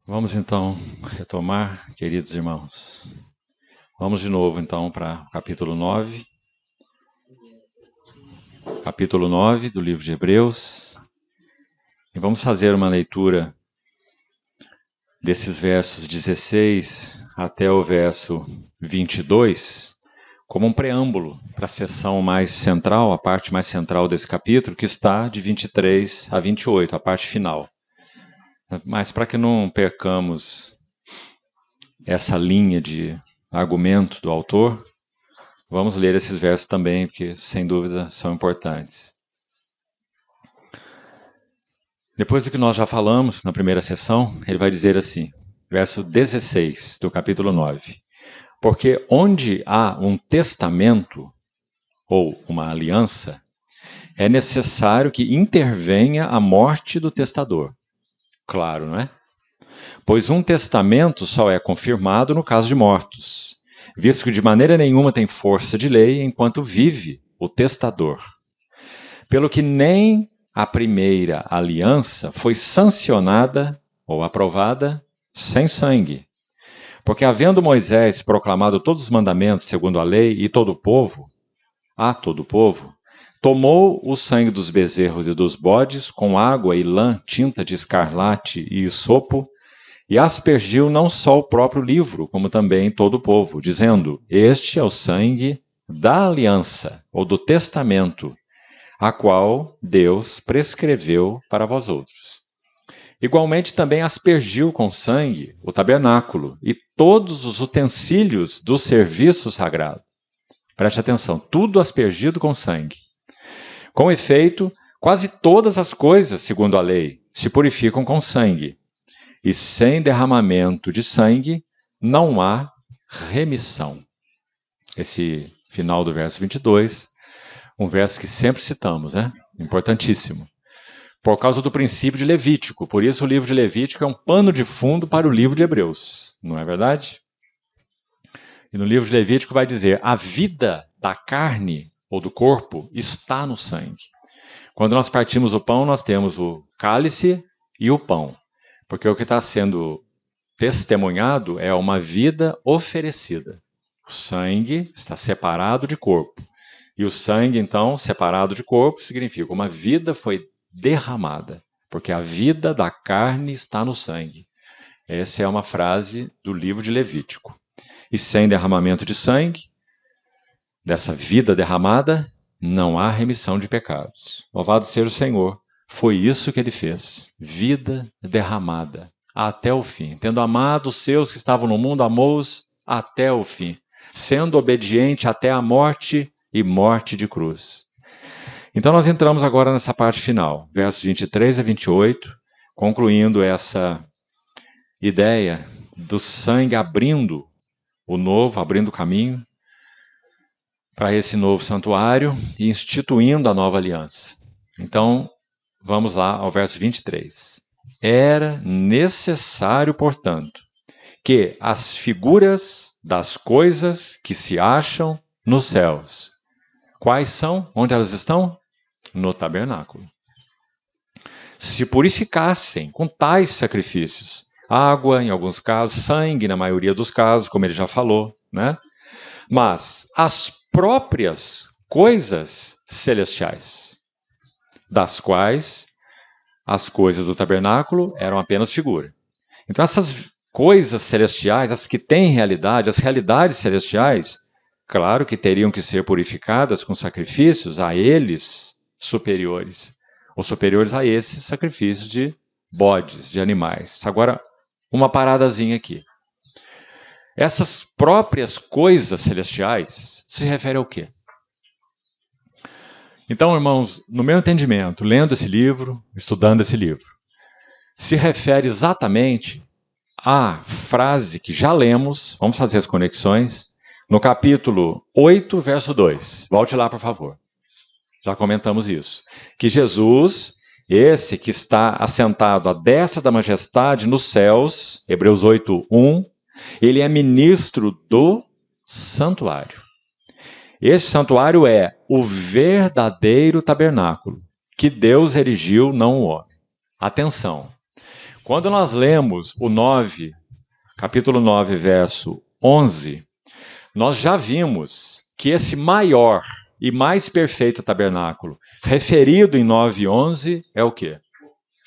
Vamos então retomar, queridos irmãos. Vamos de novo então para o capítulo 9. Capítulo 9 do livro de Hebreus. E vamos fazer uma leitura desses versos 16 até o verso 22, como um preâmbulo para a seção mais central, a parte mais central desse capítulo, que está de 23 a 28, a parte final. Mas para que não percamos essa linha de argumento do autor, vamos ler esses versos também, porque sem dúvida são importantes. Depois do que nós já falamos na primeira sessão, ele vai dizer assim, verso 16 do capítulo 9. Porque onde há um testamento ou uma aliança, é necessário que intervenha a morte do testador. Claro, não é? Pois um testamento só é confirmado no caso de mortos, visto que de maneira nenhuma tem força de lei enquanto vive o testador. Pelo que nem a primeira aliança foi sancionada ou aprovada sem sangue. Porque havendo Moisés proclamado todos os mandamentos segundo a lei e todo o povo, tomou o sangue dos bezerros e dos bodes com água e lã, tinta de escarlate e hisopo, e aspergiu não só o próprio livro, como também todo o povo, dizendo: Este é o sangue da aliança, ou do testamento, a qual Deus prescreveu para vós outros. Igualmente também aspergiu com sangue o tabernáculo e todos os utensílios do serviço sagrado. Preste atenção, tudo aspergido com sangue. Com efeito, quase todas as coisas, segundo a lei, se purificam com sangue. E sem derramamento de sangue não há remissão. Esse final do verso 22, um verso que sempre citamos, né? Importantíssimo. Por causa do princípio de Levítico. Por isso o livro de Levítico é um pano de fundo para o livro de Hebreus. Não é verdade? E no livro de Levítico vai dizer: a vida da carne ou do corpo está no sangue. Quando nós partimos o pão, nós temos o cálice e o pão. Porque o que está sendo testemunhado é uma vida oferecida. O sangue está separado de corpo. E o sangue, então, separado de corpo, significa uma vida foi derramada. Porque a vida da carne está no sangue. Essa é uma frase do livro de Levítico. E sem derramamento de sangue, dessa vida derramada, não há remissão de pecados. Louvado seja o Senhor. Foi isso que ele fez. Vida derramada até o fim. Tendo amado os seus que estavam no mundo, amou-os até o fim. Sendo obediente até a morte e morte de cruz. Então nós entramos agora nessa parte final, versos 23 a 28, concluindo essa ideia do sangue abrindo o caminho para esse novo santuário e instituindo a nova aliança. Então, vamos lá ao verso 23. Era necessário, portanto, que as figuras das coisas que se acham nos céus. Quais são? Onde elas estão? No tabernáculo. Se purificassem com tais sacrifícios. Água, em alguns casos, sangue, na maioria dos casos, como ele já falou, né? Mas as próprias coisas celestiais, das quais as coisas do tabernáculo eram apenas figura. Então essas coisas celestiais, as que têm realidade, as realidades celestiais, claro que teriam que ser purificadas com sacrifícios a eles superiores, ou superiores a esses sacrifícios de bodes, de animais. Agora, uma paradazinha aqui. Essas próprias coisas celestiais se refere ao quê? Então, irmãos, no meu entendimento, lendo esse livro, estudando esse livro, se refere exatamente à frase que já lemos, vamos fazer as conexões, no capítulo 8, verso 2. Volte lá, por favor. Já comentamos isso. Que Jesus, esse que está assentado à destra da majestade nos céus, Hebreus 8, 1, ele é ministro do santuário. Esse santuário é o verdadeiro tabernáculo que Deus erigiu, não o homem. Atenção! Quando nós lemos o 9, capítulo 9, verso 11, nós já vimos que esse maior e mais perfeito tabernáculo, referido em 9:11, é o quê?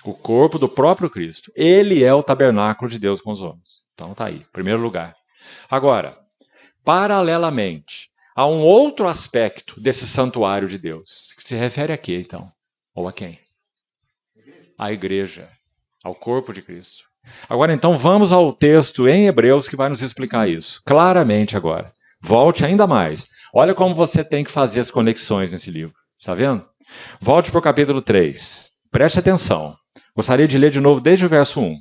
O corpo do próprio Cristo. Ele é o tabernáculo de Deus com os homens. Então tá aí, primeiro lugar. Agora, paralelamente, há um outro aspecto desse santuário de Deus, que se refere a quê, então? Ou a quem? A igreja, ao corpo de Cristo. Agora, então, vamos ao texto em Hebreus que vai nos explicar isso, claramente agora. Volte ainda mais. Olha como você tem que fazer as conexões nesse livro. Está vendo? Volte para o capítulo 3. Preste atenção. Gostaria de ler de novo desde o verso 1.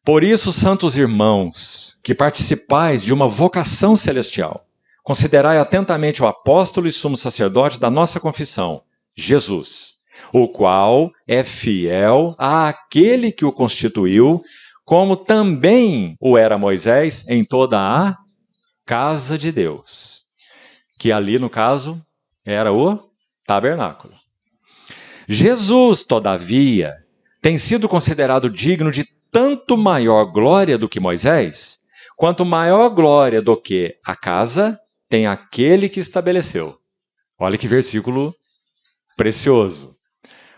Por isso, santos irmãos, que participais de uma vocação celestial, considerai atentamente o apóstolo e sumo sacerdote da nossa confissão, Jesus, o qual é fiel àquele que o constituiu, como também o era Moisés em toda a casa de Deus, que ali, no caso, era o tabernáculo. Jesus, todavia, tem sido considerado digno de tanto maior glória do que Moisés, quanto maior glória do que a casa tem aquele que estabeleceu. Olha que versículo precioso.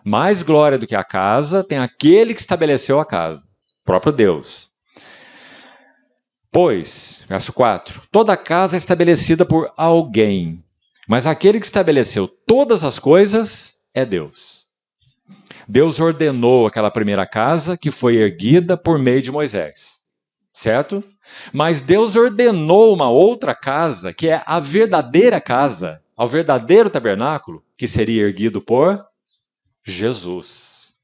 Mais glória do que a casa tem aquele que estabeleceu a casa, o próprio Deus. Pois, verso 4, toda casa é estabelecida por alguém, mas aquele que estabeleceu todas as coisas é Deus. Deus ordenou aquela primeira casa que foi erguida por meio de Moisés, certo? Mas Deus ordenou uma outra casa, que é a verdadeira casa, ao verdadeiro tabernáculo, que seria erguido por Jesus.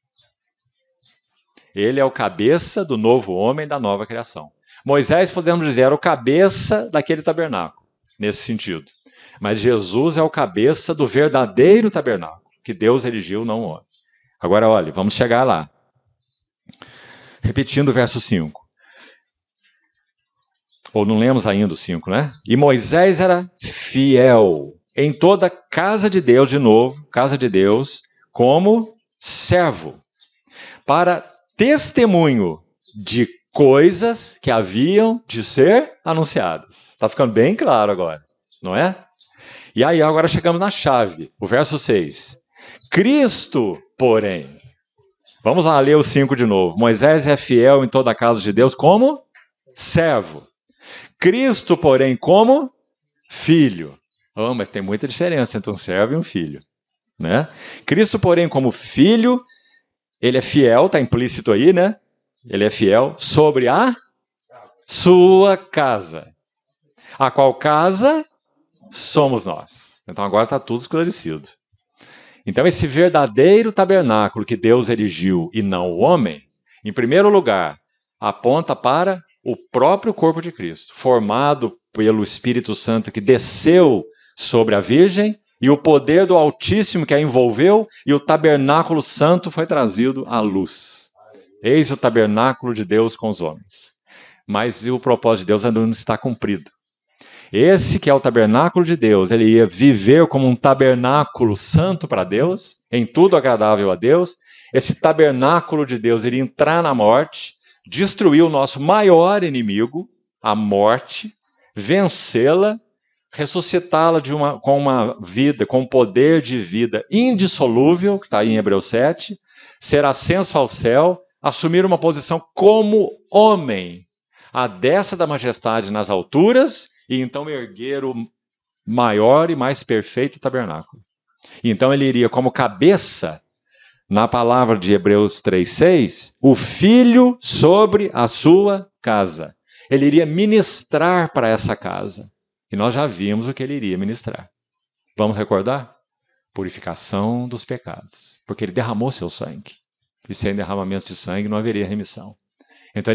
Ele é o cabeça do novo homem, da nova criação. Moisés, podemos dizer, era o cabeça daquele tabernáculo, nesse sentido. Mas Jesus é o cabeça do verdadeiro tabernáculo, que Deus erigiu, não o homem. Agora, olha, vamos chegar lá. Repetindo o verso 5. Ou não lemos ainda o 5, né? E Moisés era fiel em toda casa de Deus, de novo, casa de Deus, como servo, para testemunho de coisas que haviam de ser anunciadas. Está ficando bem claro agora, não é? E aí agora chegamos na chave, o verso 6. Cristo, porém, vamos lá ler o 5 de novo. Moisés é fiel em toda a casa de Deus como servo. Cristo, porém, como filho. Oh, mas tem muita diferença entre um servo e um filho, né? Cristo, porém, como filho, ele é fiel, está implícito aí, né? Ele é fiel sobre a sua casa. A qual casa somos nós. Então agora está tudo esclarecido. Então esse verdadeiro tabernáculo que Deus erigiu e não o homem, em primeiro lugar, aponta para o próprio corpo de Cristo, formado pelo Espírito Santo que desceu sobre a Virgem e o poder do Altíssimo que a envolveu e o tabernáculo santo foi trazido à luz. Eis o tabernáculo de Deus com os homens. Mas o propósito de Deus ainda não está cumprido. Esse que é o tabernáculo de Deus, ele ia viver como um tabernáculo santo para Deus, em tudo agradável a Deus. Esse tabernáculo de Deus iria entrar na morte, destruir o nosso maior inimigo, a morte, vencê-la, ressuscitá-la com uma vida, com um poder de vida indissolúvel, que está aí em Hebreus 7, ser ascenso ao céu, assumir uma posição como homem, à destra da majestade nas alturas, e então erguer o maior e mais perfeito tabernáculo. Então ele iria como cabeça, na palavra de Hebreus 3,6, o filho sobre a sua casa. Ele iria ministrar para essa casa. E nós já vimos o que ele iria ministrar. Vamos recordar? Purificação dos pecados. Porque ele derramou seu sangue. E sem derramamento de sangue não haveria remissão. Então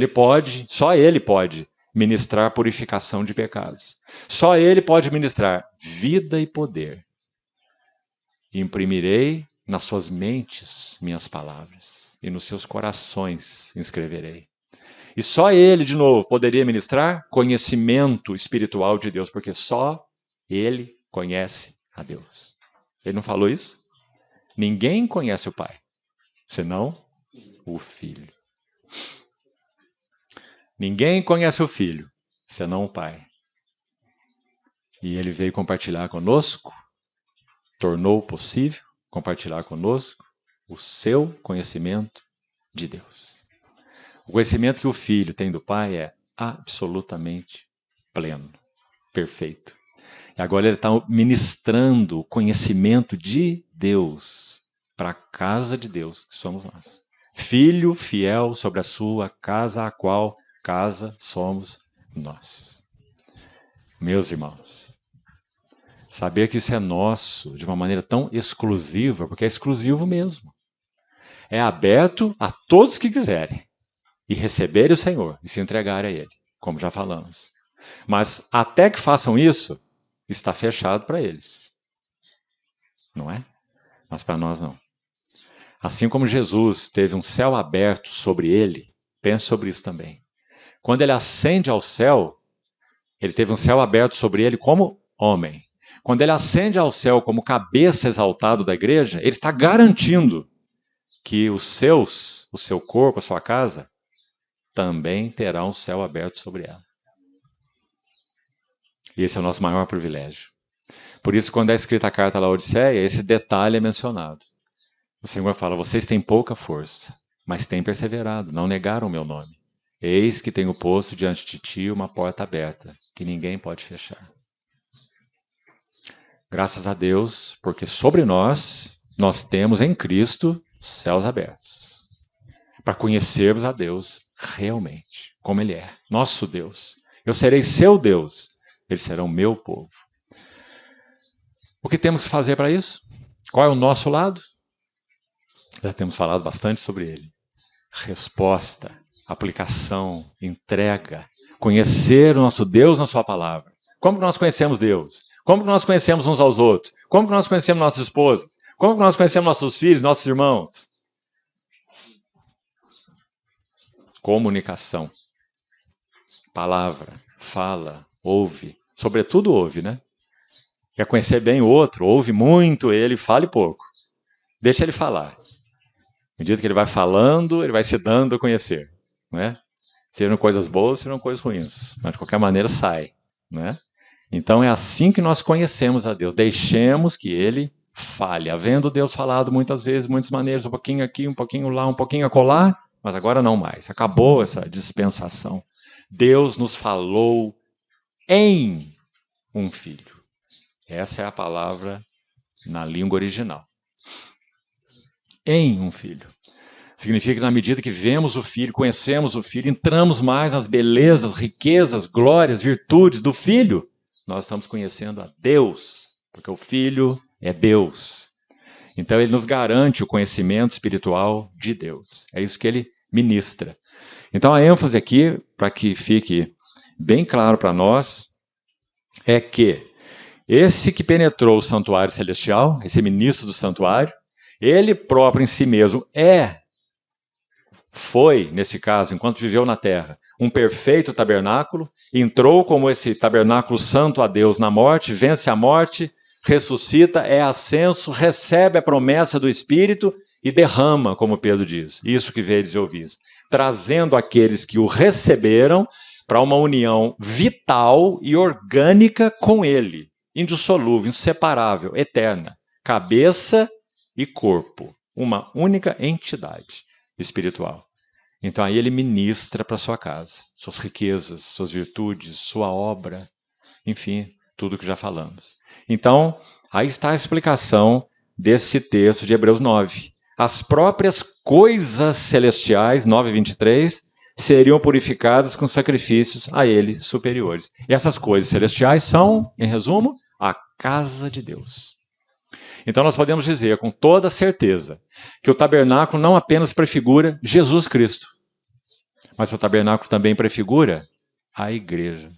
só ele pode ministrar purificação de pecados. Só ele pode ministrar vida e poder. Imprimirei nas suas mentes minhas palavras, e nos seus corações inscreverei. E só ele, de novo, poderia ministrar conhecimento espiritual de Deus, porque só ele conhece a Deus. Ele não falou isso? Ninguém conhece o Pai, senão o Filho. Ninguém conhece o Filho, senão o Pai. E ele veio compartilhar conosco, tornou possível compartilhar conosco o seu conhecimento de Deus. O conhecimento que o Filho tem do Pai é absolutamente pleno, perfeito. E agora ele está ministrando o conhecimento de Deus para a casa de Deus, que somos nós. Filho fiel sobre a sua casa, a qual casa somos nós. Meus irmãos, saber que isso é nosso de uma maneira tão exclusiva, porque é exclusivo mesmo. É aberto a todos que quiserem e receberem o Senhor e se entregarem a Ele, como já falamos. Mas até que façam isso, está fechado para eles. Não é? Mas para nós não. Assim como Jesus teve um céu aberto sobre ele, pense sobre isso também. Quando ele ascende ao céu, ele teve um céu aberto sobre ele como homem. Quando ele ascende ao céu como cabeça exaltado da igreja, ele está garantindo que o seu corpo, a sua casa, também terá um céu aberto sobre ela. E esse é o nosso maior privilégio. Por isso, quando é escrita a carta à Laodiceia, esse detalhe é mencionado. O Senhor fala, vocês têm pouca força, mas têm perseverado, não negaram o meu nome. Eis que tenho posto diante de ti uma porta aberta, que ninguém pode fechar. Graças a Deus, porque sobre nós temos em Cristo céus abertos. Para conhecermos a Deus realmente, como Ele é, nosso Deus. Eu serei seu Deus, eles serão meu povo. O que temos que fazer para isso? Qual é o nosso lado? Já temos falado bastante sobre ele. Resposta, aplicação, entrega, conhecer o nosso Deus na sua palavra. Como que nós conhecemos Deus? Como que nós conhecemos uns aos outros? Como que nós conhecemos nossas esposas? Como que nós conhecemos nossos filhos, nossos irmãos? Comunicação. Palavra, fala, ouve. Sobretudo ouve, né? Quer conhecer bem o outro, ouve muito ele, fale pouco. Deixa ele falar. À medida que ele vai falando, ele vai se dando a conhecer. Não é? Sejam coisas boas, sejam coisas ruins. Mas de qualquer maneira sai. Não é? Então é assim que nós conhecemos a Deus. Deixemos que ele fale. Havendo Deus falado muitas vezes, muitas maneiras, um pouquinho aqui, um pouquinho lá, um pouquinho acolá, mas agora não mais. Acabou essa dispensação. Deus nos falou em um filho. Essa é a palavra na língua original. Em um filho. Significa que na medida que vemos o Filho, conhecemos o Filho, entramos mais nas belezas, riquezas, glórias, virtudes do Filho, nós estamos conhecendo a Deus, porque o Filho é Deus. Então ele nos garante o conhecimento espiritual de Deus. É isso que ele ministra. Então a ênfase aqui, para que fique bem claro para nós, é que esse que penetrou o santuário celestial, esse ministro do santuário, ele próprio em si mesmo foi, nesse caso, enquanto viveu na terra, um perfeito tabernáculo, entrou como esse tabernáculo santo a Deus na morte, vence a morte, ressuscita, é ascenso, recebe a promessa do Espírito e derrama, como Pedro diz, isso que vedes e ouvis, trazendo aqueles que o receberam para uma união vital e orgânica com ele, indissolúvel, inseparável, eterna, cabeça e corpo, uma única entidade espiritual. Então aí ele ministra para sua casa, suas riquezas, suas virtudes, sua obra, enfim, tudo que já falamos. Então, aí está a explicação desse texto de Hebreus 9. As próprias coisas celestiais, 9:23, seriam purificadas com sacrifícios a ele superiores. E essas coisas celestiais são, em resumo, a casa de Deus. Então nós podemos dizer com toda certeza que o tabernáculo não apenas prefigura Jesus Cristo, mas o tabernáculo também prefigura a igreja,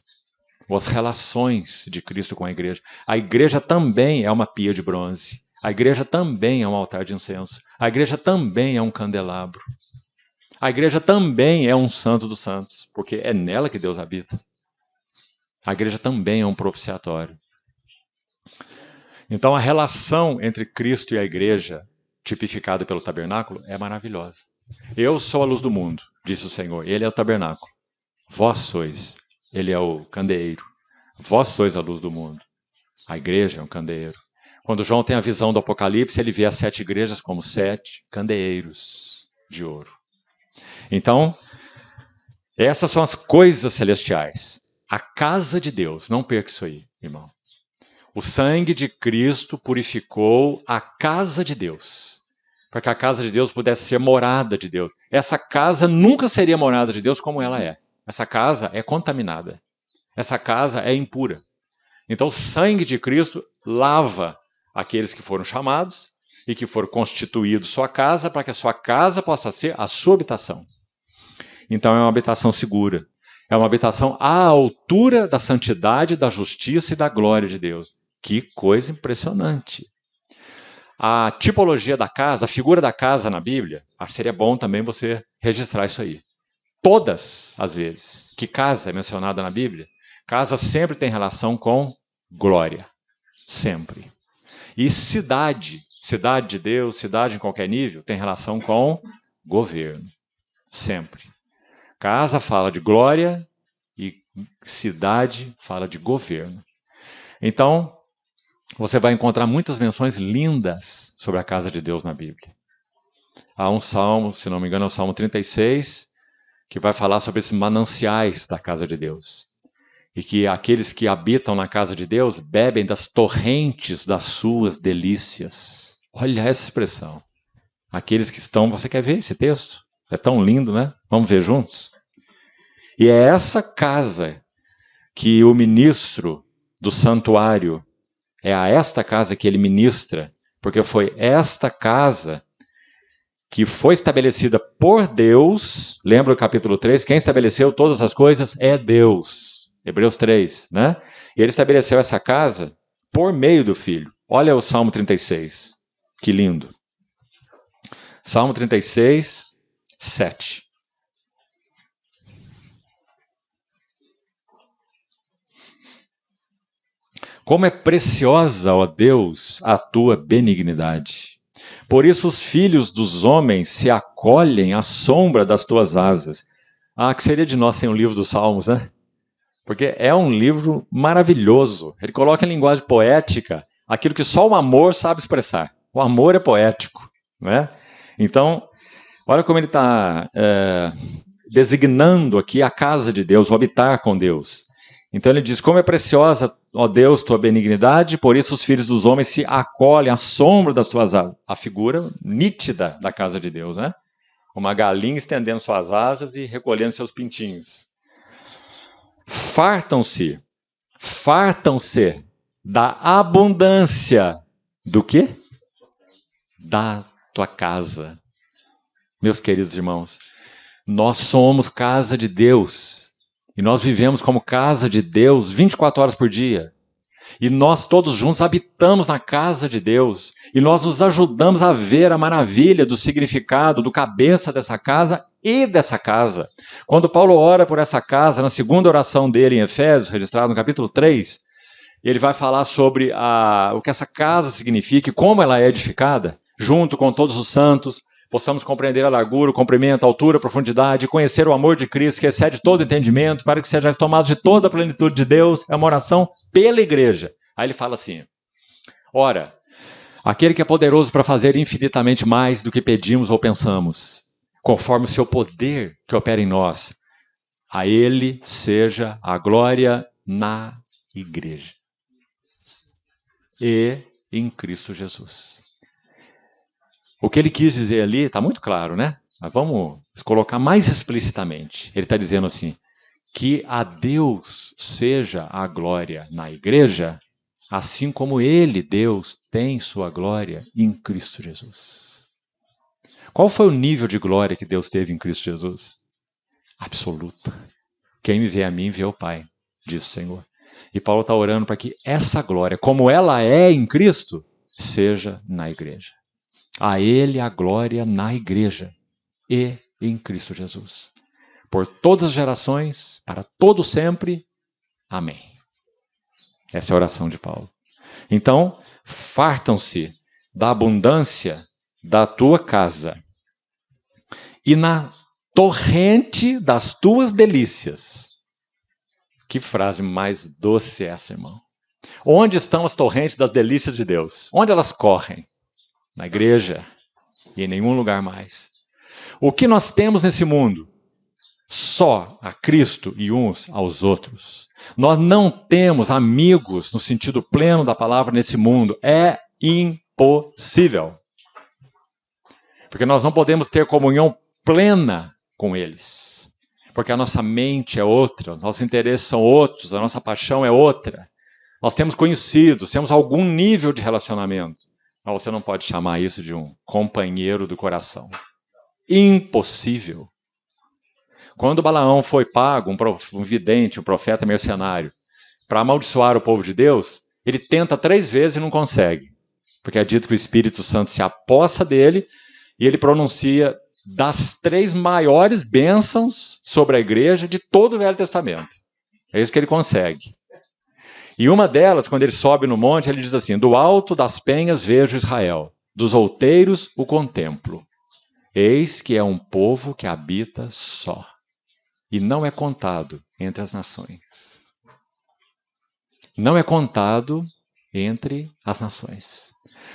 ou as relações de Cristo com a igreja. A igreja também é uma pia de bronze, a igreja também é um altar de incenso, a igreja também é um candelabro, a igreja também é um santo dos santos, porque é nela que Deus habita. A igreja também é um propiciatório. Então a relação entre Cristo e a igreja, tipificada pelo tabernáculo, é maravilhosa. Eu sou a luz do mundo, disse o Senhor. Ele é o tabernáculo. Vós sois. Ele é o candeeiro. Vós sois a luz do mundo. A igreja é um candeeiro. Quando João tem a visão do Apocalipse, ele vê as 7 igrejas como 7 candeeiros de ouro. Então, essas são as coisas celestiais. A casa de Deus. Não perca isso aí, irmão. O sangue de Cristo purificou a casa de Deus, para que a casa de Deus pudesse ser morada de Deus. Essa casa nunca seria morada de Deus como ela é. Essa casa é contaminada. Essa casa é impura. Então o sangue de Cristo lava aqueles que foram chamados e que foram constituídos sua casa, para que a sua casa possa ser a sua habitação. Então é uma habitação segura. É uma habitação à altura da santidade, da justiça e da glória de Deus. Que coisa impressionante. A tipologia da casa, a figura da casa na Bíblia, seria bom também você registrar isso aí. Todas as vezes que casa é mencionada na Bíblia, casa sempre tem relação com glória. Sempre. E cidade, cidade de Deus, cidade em qualquer nível, tem relação com governo. Sempre. Casa fala de glória e cidade fala de governo. Então, você vai encontrar muitas menções lindas sobre a casa de Deus na Bíblia. Há um salmo, se não me engano, é o Salmo 36, que vai falar sobre esses mananciais da casa de Deus. E que aqueles que habitam na casa de Deus bebem das torrentes das suas delícias. Olha essa expressão. Aqueles que estão... Você quer ver esse texto? É tão lindo, né? Vamos ver juntos? E é essa casa que o ministro do santuário, é a esta casa que ele ministra, porque foi esta casa que foi estabelecida por Deus. Lembra o capítulo 3? Quem estabeleceu todas as coisas é Deus. Hebreus 3, né? E ele estabeleceu essa casa por meio do Filho. Olha o Salmo 36. Que lindo. Salmo 36, 7. Como é preciosa, ó Deus, a tua benignidade. Por isso os filhos dos homens se acolhem à sombra das tuas asas. Ah, que seria de nós sem o livro dos Salmos, né? Porque é um livro maravilhoso. Ele coloca em linguagem poética aquilo que só o amor sabe expressar. O amor é poético, né? Então, olha como ele está designando aqui a casa de Deus, o habitar com Deus. Então ele diz, como é preciosa, ó Deus, tua benignidade, por isso os filhos dos homens se acolhem à sombra das tuas asas. A figura nítida da casa de Deus, né? Uma galinha estendendo suas asas e recolhendo seus pintinhos. Fartam-se da abundância do quê? Da tua casa. Meus queridos irmãos, nós somos casa de Deus. E nós vivemos como casa de Deus 24 horas por dia. E nós todos juntos habitamos na casa de Deus. E nós nos ajudamos a ver a maravilha do significado do cabeça dessa casa e dessa casa. Quando Paulo ora por essa casa, na segunda oração dele em Efésios, registrado no capítulo 3, ele vai falar sobre o que essa casa significa e como ela é edificada, junto com todos os santos, possamos compreender a largura, o comprimento, a altura, a profundidade, conhecer o amor de Cristo, que excede todo entendimento, para que sejais tomados de toda a plenitude de Deus. É uma oração pela igreja. Aí ele fala assim, ora, aquele que é poderoso para fazer infinitamente mais do que pedimos ou pensamos, conforme o seu poder que opera em nós, a ele seja a glória na igreja e em Cristo Jesus. O que ele quis dizer ali está muito claro, né? Mas vamos colocar mais explicitamente. Ele está dizendo assim, que a Deus seja a glória na igreja, assim como ele, Deus, tem sua glória em Cristo Jesus. Qual foi o nível de glória que Deus teve em Cristo Jesus? Absoluta. Quem me vê a mim, vê o Pai, diz o Senhor. E Paulo está orando para que essa glória, como ela é em Cristo, seja na igreja. A ele a glória na igreja e em Cristo Jesus. Por todas as gerações, para todo sempre. Amém. Essa é a oração de Paulo. Então, fartam-se da abundância da tua casa e na torrente das tuas delícias. Que frase mais doce é essa, irmão? Onde estão as torrentes das delícias de Deus? Onde elas correm? Na igreja e em nenhum lugar mais. O que nós temos nesse mundo? Só a Cristo e uns aos outros. Nós não temos amigos no sentido pleno da palavra nesse mundo. É impossível. Porque nós não podemos ter comunhão plena com eles. Porque a nossa mente é outra, nossos interesses são outros, a nossa paixão é outra. Nós temos conhecidos, temos algum nível de relacionamento. Mas você não pode chamar isso de um companheiro do coração. Impossível. Quando Balaão foi pago, um vidente, um profeta mercenário, para amaldiçoar o povo de Deus, ele tenta 3 vezes e não consegue. Porque é dito que o Espírito Santo se apossa dele e ele pronuncia das 3 maiores bênçãos sobre a igreja de todo o Velho Testamento. É isso que ele consegue. E uma delas, quando ele sobe no monte, ele diz assim: do alto das penhas vejo Israel, dos outeiros o contemplo. Eis que é um povo que habita só, e não é contado entre as nações. Não é contado entre as nações.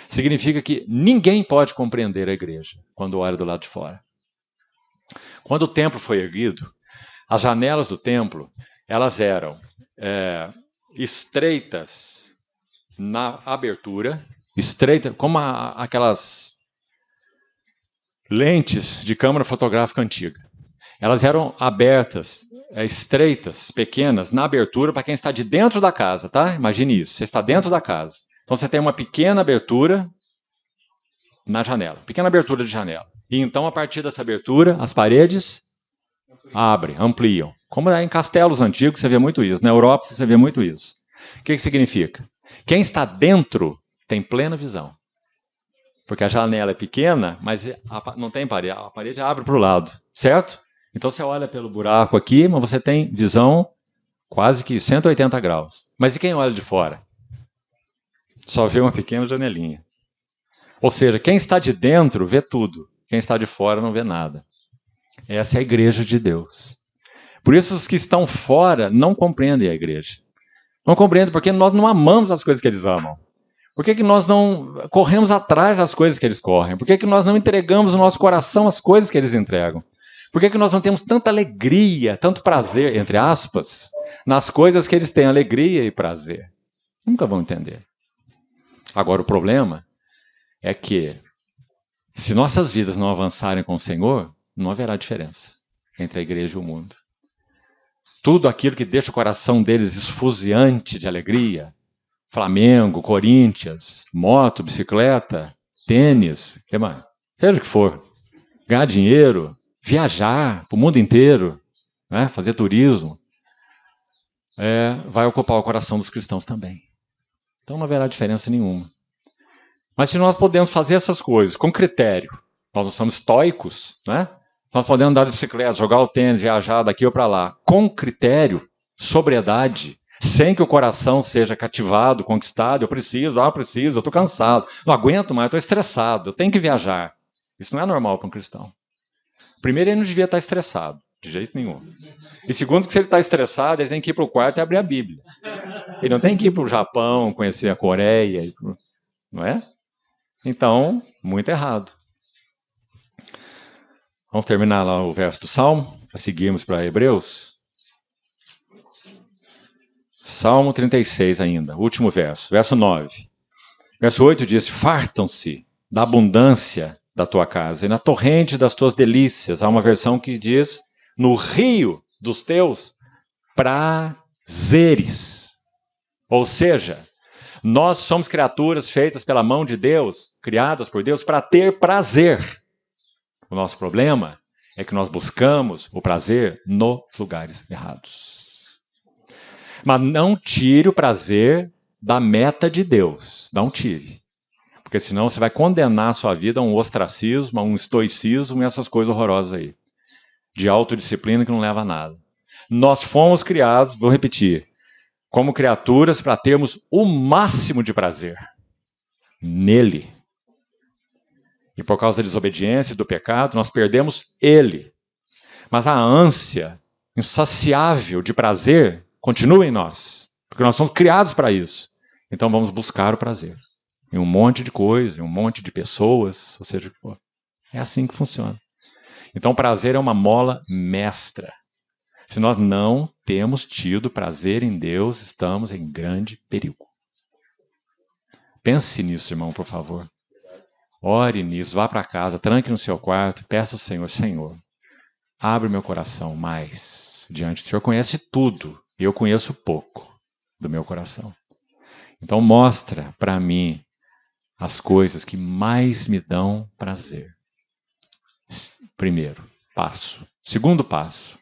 Significa que ninguém pode compreender a igreja quando olha do lado de fora. Quando o templo foi erguido, as janelas do templo, elas eram estreitas na abertura, estreitas, como aquelas lentes de câmera fotográfica antiga. Elas eram abertas, estreitas, pequenas, na abertura para quem está de dentro da casa, tá? Imagine isso, você está dentro da casa. Então você tem uma pequena abertura na janela, pequena abertura de janela. E então, a partir dessa abertura, as paredes abrem, ampliam. Como em castelos antigos, você vê muito isso. Na Europa, você vê muito isso. O que significa? Quem está dentro tem plena visão. Porque a janela é pequena, mas não tem parede. A parede abre para o lado, certo? Então, você olha pelo buraco aqui, mas você tem visão quase que 180 graus. Mas e quem olha de fora? Só vê uma pequena janelinha. Ou seja, quem está de dentro vê tudo. Quem está de fora não vê nada. Essa é a igreja de Deus. Por isso os que estão fora não compreendem a igreja. Não compreendem porque nós não amamos as coisas que eles amam. Por que nós não corremos atrás das coisas que eles correm? Por que nós não entregamos o nosso coração às coisas que eles entregam? Por que nós não temos tanta alegria, tanto prazer, entre aspas, nas coisas que eles têm alegria e prazer? Nunca vão entender. Agora, o problema é que, se nossas vidas não avançarem com o Senhor, não haverá diferença entre a igreja e o mundo. Tudo aquilo que deixa o coração deles esfuziante de alegria, Flamengo, Corinthians, moto, bicicleta, tênis, que mais? Seja o que for, ganhar dinheiro, viajar para o mundo inteiro, né? Fazer turismo, vai ocupar o coração dos cristãos também. Então não haverá diferença nenhuma. Mas se nós podemos fazer essas coisas com critério, nós não somos estoicos, né? Nós podemos andar de bicicleta, jogar o tênis, viajar daqui ou para lá, com critério, sobriedade, sem que o coração seja cativado, conquistado. Eu preciso, eu estou cansado, não aguento mais, estou estressado, eu tenho que viajar. Isso não é normal para um cristão. Primeiro, ele não devia estar estressado, de jeito nenhum. E segundo, que se ele está estressado, ele tem que ir para o quarto e abrir a Bíblia. Ele não tem que ir para o Japão, conhecer a Coreia, não é? Então, muito errado. Vamos terminar lá o verso do Salmo, para seguirmos para Hebreus. Salmo 36 ainda, último verso, verso 9. Verso 8 diz: fartam-se da abundância da tua casa e na torrente das tuas delícias. Há uma versão que diz: no rio dos teus prazeres. Ou seja, nós somos criaturas feitas pela mão de Deus, criadas por Deus para ter prazer. O nosso problema é que nós buscamos o prazer nos lugares errados. Mas não tire o prazer da meta de Deus. Não tire. Porque senão você vai condenar a sua vida a um ostracismo, a um estoicismo e essas coisas horrorosas aí. De autodisciplina que não leva a nada. Nós fomos criados, vou repetir, como criaturas para termos o máximo de prazer nele. E por causa da desobediência e do pecado, nós perdemos ele. Mas a ânsia insaciável de prazer continua em nós, porque nós somos criados para isso. Então vamos buscar o prazer em um monte de coisa, em um monte de pessoas, ou seja, é assim que funciona. Então o prazer é uma mola mestra. Se nós não temos tido prazer em Deus, estamos em grande perigo. Pense nisso, irmão, por favor. Ore nisso, vá para casa, tranque no seu quarto, peça ao Senhor, Senhor, abre meu coração mais diante do Senhor. Conhece tudo, e eu conheço pouco do meu coração. Então mostra para mim as coisas que mais me dão prazer. Primeiro passo. Segundo passo.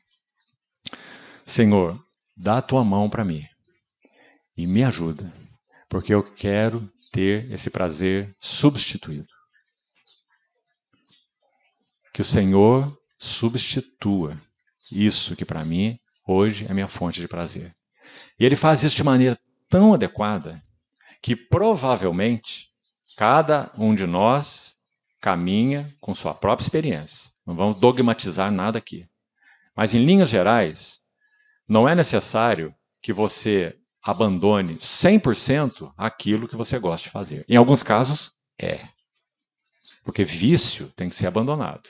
Senhor, dá a tua mão para mim e me ajuda, porque eu quero ter esse prazer substituído. Que o Senhor substitua isso que para mim hoje é minha fonte de prazer. E Ele faz isso de maneira tão adequada que provavelmente cada um de nós caminha com sua própria experiência. Não vamos dogmatizar nada aqui. Mas em linhas gerais, não é necessário que você abandone 100% aquilo que você gosta de fazer. Em alguns casos, é. Porque vício tem que ser abandonado.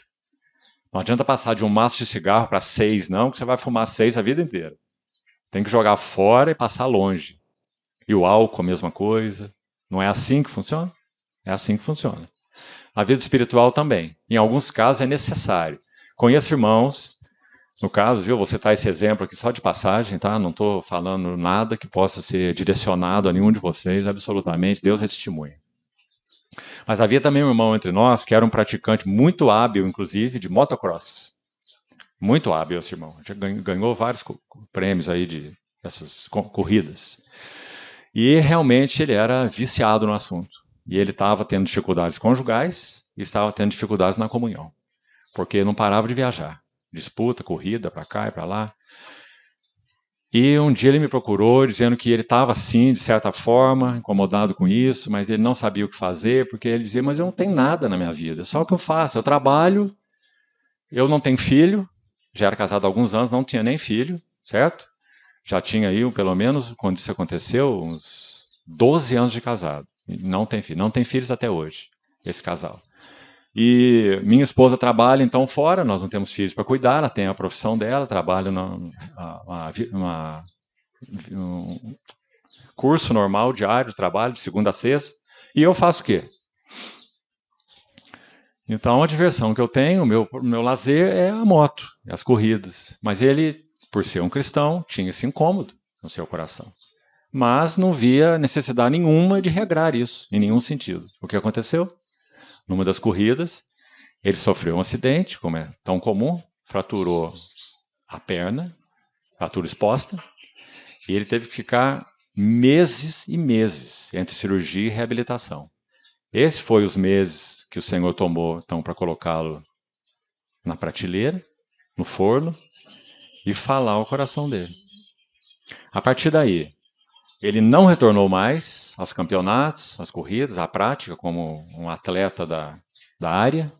Não adianta passar de um maço de cigarro para 6, não, que você vai fumar 6 a vida inteira. Tem que jogar fora e passar longe. E o álcool, a mesma coisa. Não é assim que funciona? É assim que funciona. A vida espiritual também. Em alguns casos é necessário. Conheço irmãos, no caso, viu, vou citar esse exemplo aqui só de passagem, tá? Não estou falando nada que possa ser direcionado a nenhum de vocês, absolutamente, Deus é testemunha. Mas havia também um irmão entre nós que era um praticante muito hábil, inclusive, de motocross. Muito hábil esse irmão. Já ganhou vários prêmios aí dessas corridas. E realmente ele era viciado no assunto. E ele estava tendo dificuldades conjugais e estava tendo dificuldades na comunhão. Porque não parava de viajar. Disputa, corrida, para cá e para lá. E um dia ele me procurou dizendo que ele estava assim, de certa forma, incomodado com isso, mas ele não sabia o que fazer, porque ele dizia, mas eu não tenho nada na minha vida, só o que eu faço, eu trabalho, eu não tenho filho, já era casado há alguns anos, não tinha nem filho, certo? Já tinha aí, pelo menos, quando isso aconteceu, uns 12 anos de casado. Não tem filho, não tem filhos até hoje, esse casal. E minha esposa trabalha então fora, nós não temos filhos para cuidar, ela tem a profissão dela, trabalha um curso normal, diário de trabalho, de segunda a sexta, e eu faço o quê? Então a diversão que eu tenho, o meu lazer é a moto, é as corridas. Mas ele, por ser um cristão, tinha esse incômodo no seu coração. Mas não via necessidade nenhuma de regrar isso, em nenhum sentido. O que aconteceu? Numa das corridas, ele sofreu um acidente, como é tão comum, fraturou a perna, fratura exposta, e ele teve que ficar meses e meses entre cirurgia e reabilitação. Esses foram os meses que o Senhor tomou, então, para colocá-lo na prateleira, no forno, e falar ao coração dele. A partir daí, ele não retornou mais aos campeonatos, às corridas, à prática, como um atleta da área,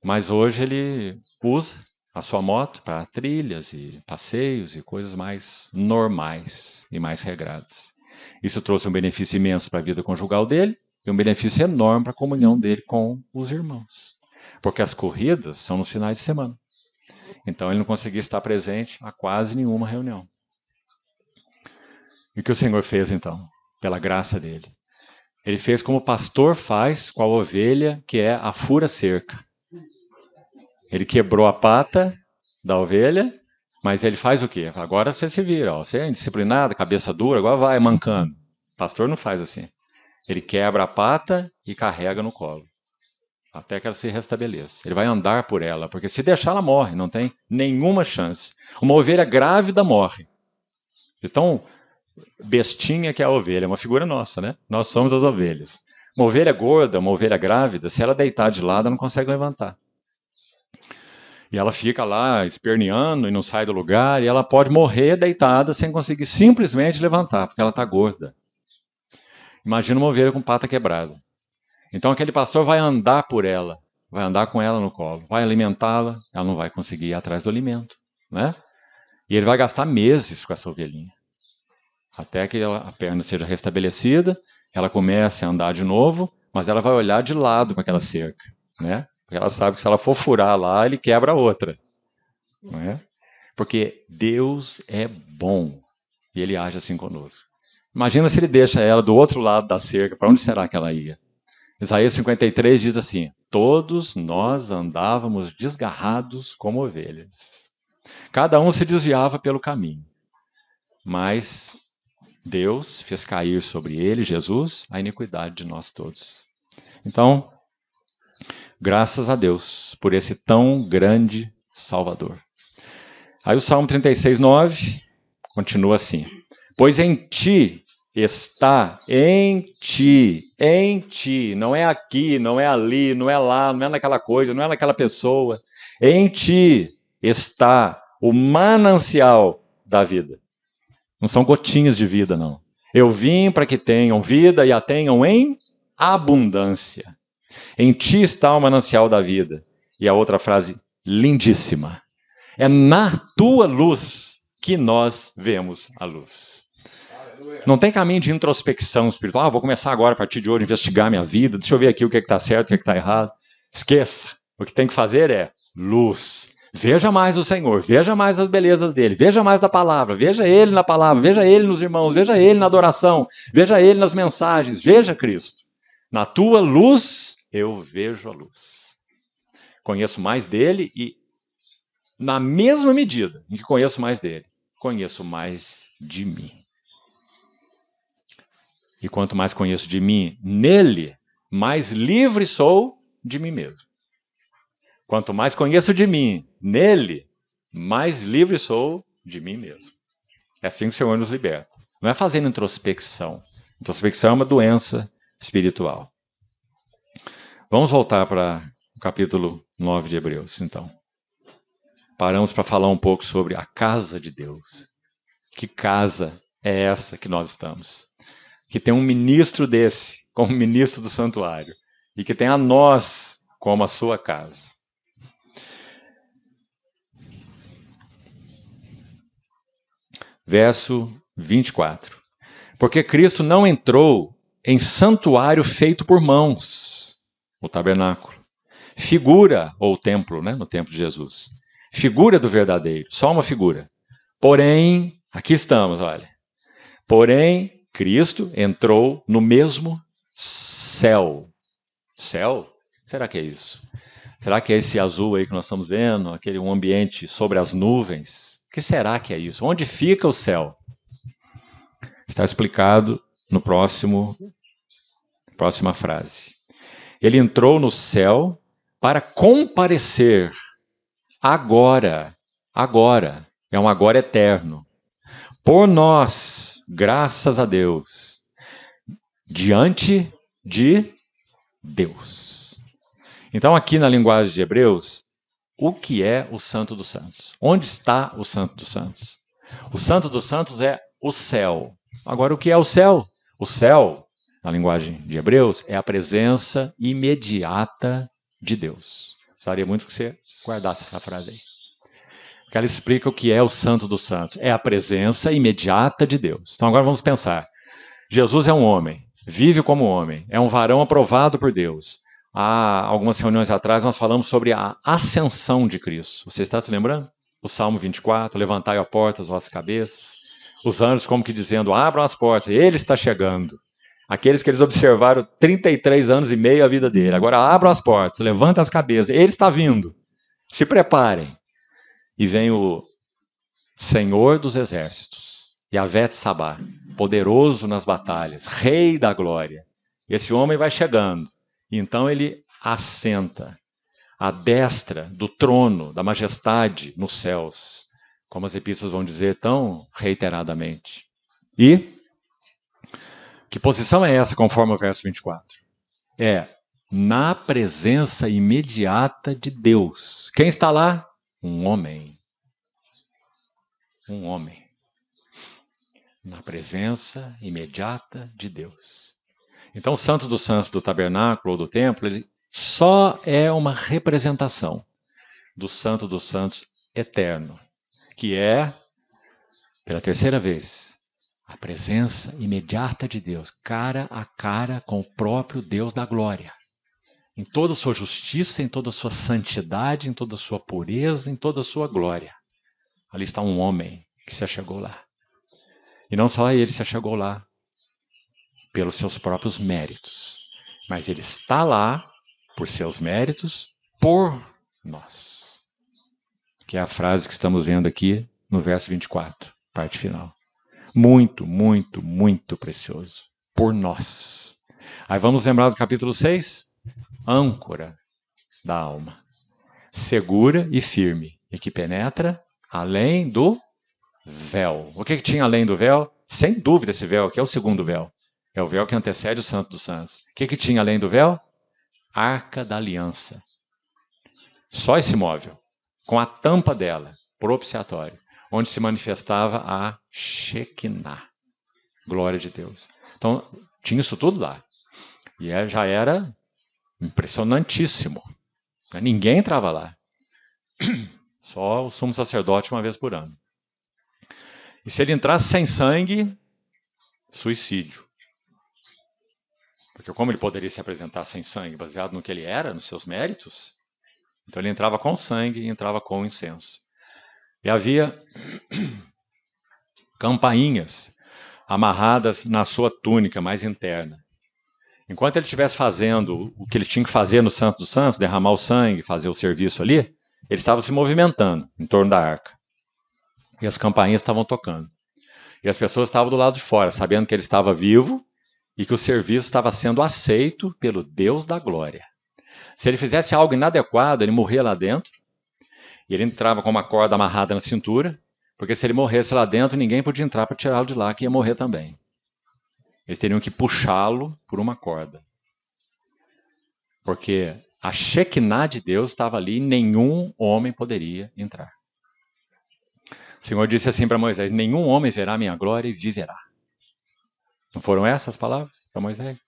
mas hoje ele usa a sua moto para trilhas e passeios e coisas mais normais e mais regradas. Isso trouxe um benefício imenso para a vida conjugal dele e um benefício enorme para a comunhão dele com os irmãos. Porque as corridas são nos finais de semana. Então ele não conseguia estar presente a quase nenhuma reunião. E o que o Senhor fez então? Pela graça dele. Ele fez como o pastor faz com a ovelha, que é a fura-cerca. Ele quebrou a pata da ovelha, mas ele faz o quê? Agora você se vira, ó. Você é indisciplinado, cabeça dura, agora vai mancando. O pastor não faz assim. Ele quebra a pata e carrega no colo, até que ela se restabeleça. Ele vai andar por ela, porque se deixar ela morre, não tem nenhuma chance. Uma ovelha grávida morre. Então, bestinha que é a ovelha, é uma figura nossa, né? Nós somos as ovelhas. Uma ovelha gorda, uma ovelha grávida, se ela deitar de lado, ela não consegue levantar. E ela fica lá esperneando e não sai do lugar, e ela pode morrer deitada sem conseguir simplesmente levantar, porque ela está gorda. Imagina uma ovelha com pata quebrada. Então aquele pastor vai andar por ela, vai andar com ela no colo, vai alimentá-la, ela não vai conseguir ir atrás do alimento, né? E ele vai gastar meses com essa ovelhinha, até que a perna seja restabelecida, ela comece a andar de novo, mas ela vai olhar de lado com aquela cerca, né? Porque ela sabe que se ela for furar lá, ele quebra a outra, não é? Porque Deus é bom e Ele age assim conosco. Imagina se Ele deixa ela do outro lado da cerca, para onde será que ela ia? Isaías 53 diz assim: todos nós andávamos desgarrados como ovelhas. Cada um se desviava pelo caminho. Mas Deus fez cair sobre ele, Jesus, a iniquidade de nós todos. Então, graças a Deus por esse tão grande Salvador. Aí o Salmo 36, 9, continua assim. Pois em ti está, em ti, não é aqui, não é ali, não é lá, não é naquela coisa, não é naquela pessoa. Em ti está o manancial da vida. Não são gotinhas de vida, não. Eu vim para que tenham vida e a tenham em abundância. Em ti está o manancial da vida. E a outra frase, lindíssima. É na tua luz que nós vemos a luz. Não tem caminho de introspecção espiritual. Vou começar agora, a partir de hoje, a investigar minha vida. Deixa eu ver aqui o que está certo, o que está errado. Esqueça. O que tem que fazer é luz. Veja mais o Senhor, veja mais as belezas dele, veja mais da palavra, veja ele na palavra, veja ele nos irmãos, veja ele na adoração, veja ele nas mensagens, veja Cristo. Na tua luz, eu vejo a luz. Conheço mais dele e, na mesma medida em que conheço mais dele, conheço mais de mim. E quanto mais conheço de mim nele, mais livre sou de mim mesmo. Quanto mais conheço de mim nele, mais livre sou de mim mesmo. É assim que o Senhor nos liberta. Não é fazendo introspecção. Introspecção é uma doença espiritual. Vamos voltar para o capítulo 9 de Hebreus, então. Paramos para falar um pouco sobre a casa de Deus. Que casa é essa que nós estamos? Que tem um ministro desse, como ministro do santuário, e que tem a nós como a sua casa. Verso 24. Porque Cristo não entrou em santuário feito por mãos, o tabernáculo. Figura, ou o templo, né, no templo de Jesus. Figura do verdadeiro, só uma figura. Porém, aqui estamos, olha. Porém, Cristo entrou no mesmo céu. Céu? Será que é isso? Será que é esse azul aí que nós estamos vendo? Aquele um ambiente sobre as nuvens? O que será que é isso? Onde fica o céu? Está explicado no próxima frase. Ele entrou no céu para comparecer agora, é um agora eterno, por nós, graças a Deus, diante de Deus. Então aqui na linguagem de Hebreus, o que é o Santo dos Santos? Onde está o Santo dos Santos? O Santo dos Santos é o céu. Agora, o que é o céu? O céu, na linguagem de Hebreus, é a presença imediata de Deus. Gostaria muito que você guardasse essa frase aí. Porque ela explica o que é o Santo dos Santos. É a presença imediata de Deus. Então agora vamos pensar. Jesus é um homem, vive como homem, é um varão aprovado por Deus. Há algumas reuniões atrás nós falamos sobre a ascensão de Cristo. Você está se lembrando? O Salmo 24, levantai a porta as vossas cabeças. Os anjos como que dizendo, abram as portas, ele está chegando. Aqueles que eles observaram 33 anos e meio a vida dele. Agora abram as portas, levantem as cabeças, ele está vindo. Se preparem. E vem o Senhor dos Exércitos, Yahvé Tsabá, poderoso nas batalhas, Rei da glória. Esse homem vai chegando. Então ele assenta à destra do trono da majestade nos céus, como as epístolas vão dizer tão reiteradamente. E que posição é essa, conforme o verso 24? É na presença imediata de Deus. Quem está lá? Um homem. Um homem. Na presença imediata de Deus. Então o Santo dos Santos do tabernáculo ou do templo, ele só é uma representação do Santo dos Santos eterno, que é, pela terceira vez, a presença imediata de Deus, cara a cara com o próprio Deus da glória. Em toda a sua justiça, em toda a sua santidade, em toda a sua pureza, em toda a sua glória. Ali está um homem que se achegou lá. E não só ele se achegou lá pelos seus próprios méritos, mas ele está lá por seus méritos, por nós. Que é a frase que estamos vendo aqui no verso 24, parte final. Muito, muito, muito precioso. Por nós. Aí vamos lembrar do capítulo 6? Âncora da alma. Segura e firme. E que penetra além do véu. O que tinha além do véu? Sem dúvida esse véu aqui é o segundo véu. É o véu que antecede o Santo dos Santos. O que tinha além do véu? Arca da Aliança. Só esse móvel. Com a tampa dela, propiciatório, onde se manifestava a Shekinah, glória de Deus. Então, tinha isso tudo lá. E já era impressionantíssimo. Ninguém entrava lá. Só o sumo sacerdote uma vez por ano. E se ele entrasse sem sangue, suicídio. Porque como ele poderia se apresentar sem sangue, baseado no que ele era, nos seus méritos? Então ele entrava com sangue e entrava com incenso. E havia campainhas amarradas na sua túnica mais interna. Enquanto ele estivesse fazendo o que ele tinha que fazer no Santo dos Santos, derramar o sangue, fazer o serviço ali, ele estava se movimentando em torno da arca. E as campainhas estavam tocando. E as pessoas estavam do lado de fora, sabendo que ele estava vivo e que o serviço estava sendo aceito pelo Deus da glória. Se ele fizesse algo inadequado, ele morria lá dentro. E ele entrava com uma corda amarrada na cintura, porque se ele morresse lá dentro, ninguém podia entrar para tirá-lo de lá, que ia morrer também. Eles teriam que puxá-lo por uma corda. Porque a Shekinah de Deus estava ali e nenhum homem poderia entrar. O Senhor disse assim para Moisés: nenhum homem verá minha glória e viverá. Não foram essas as palavras para Moisés?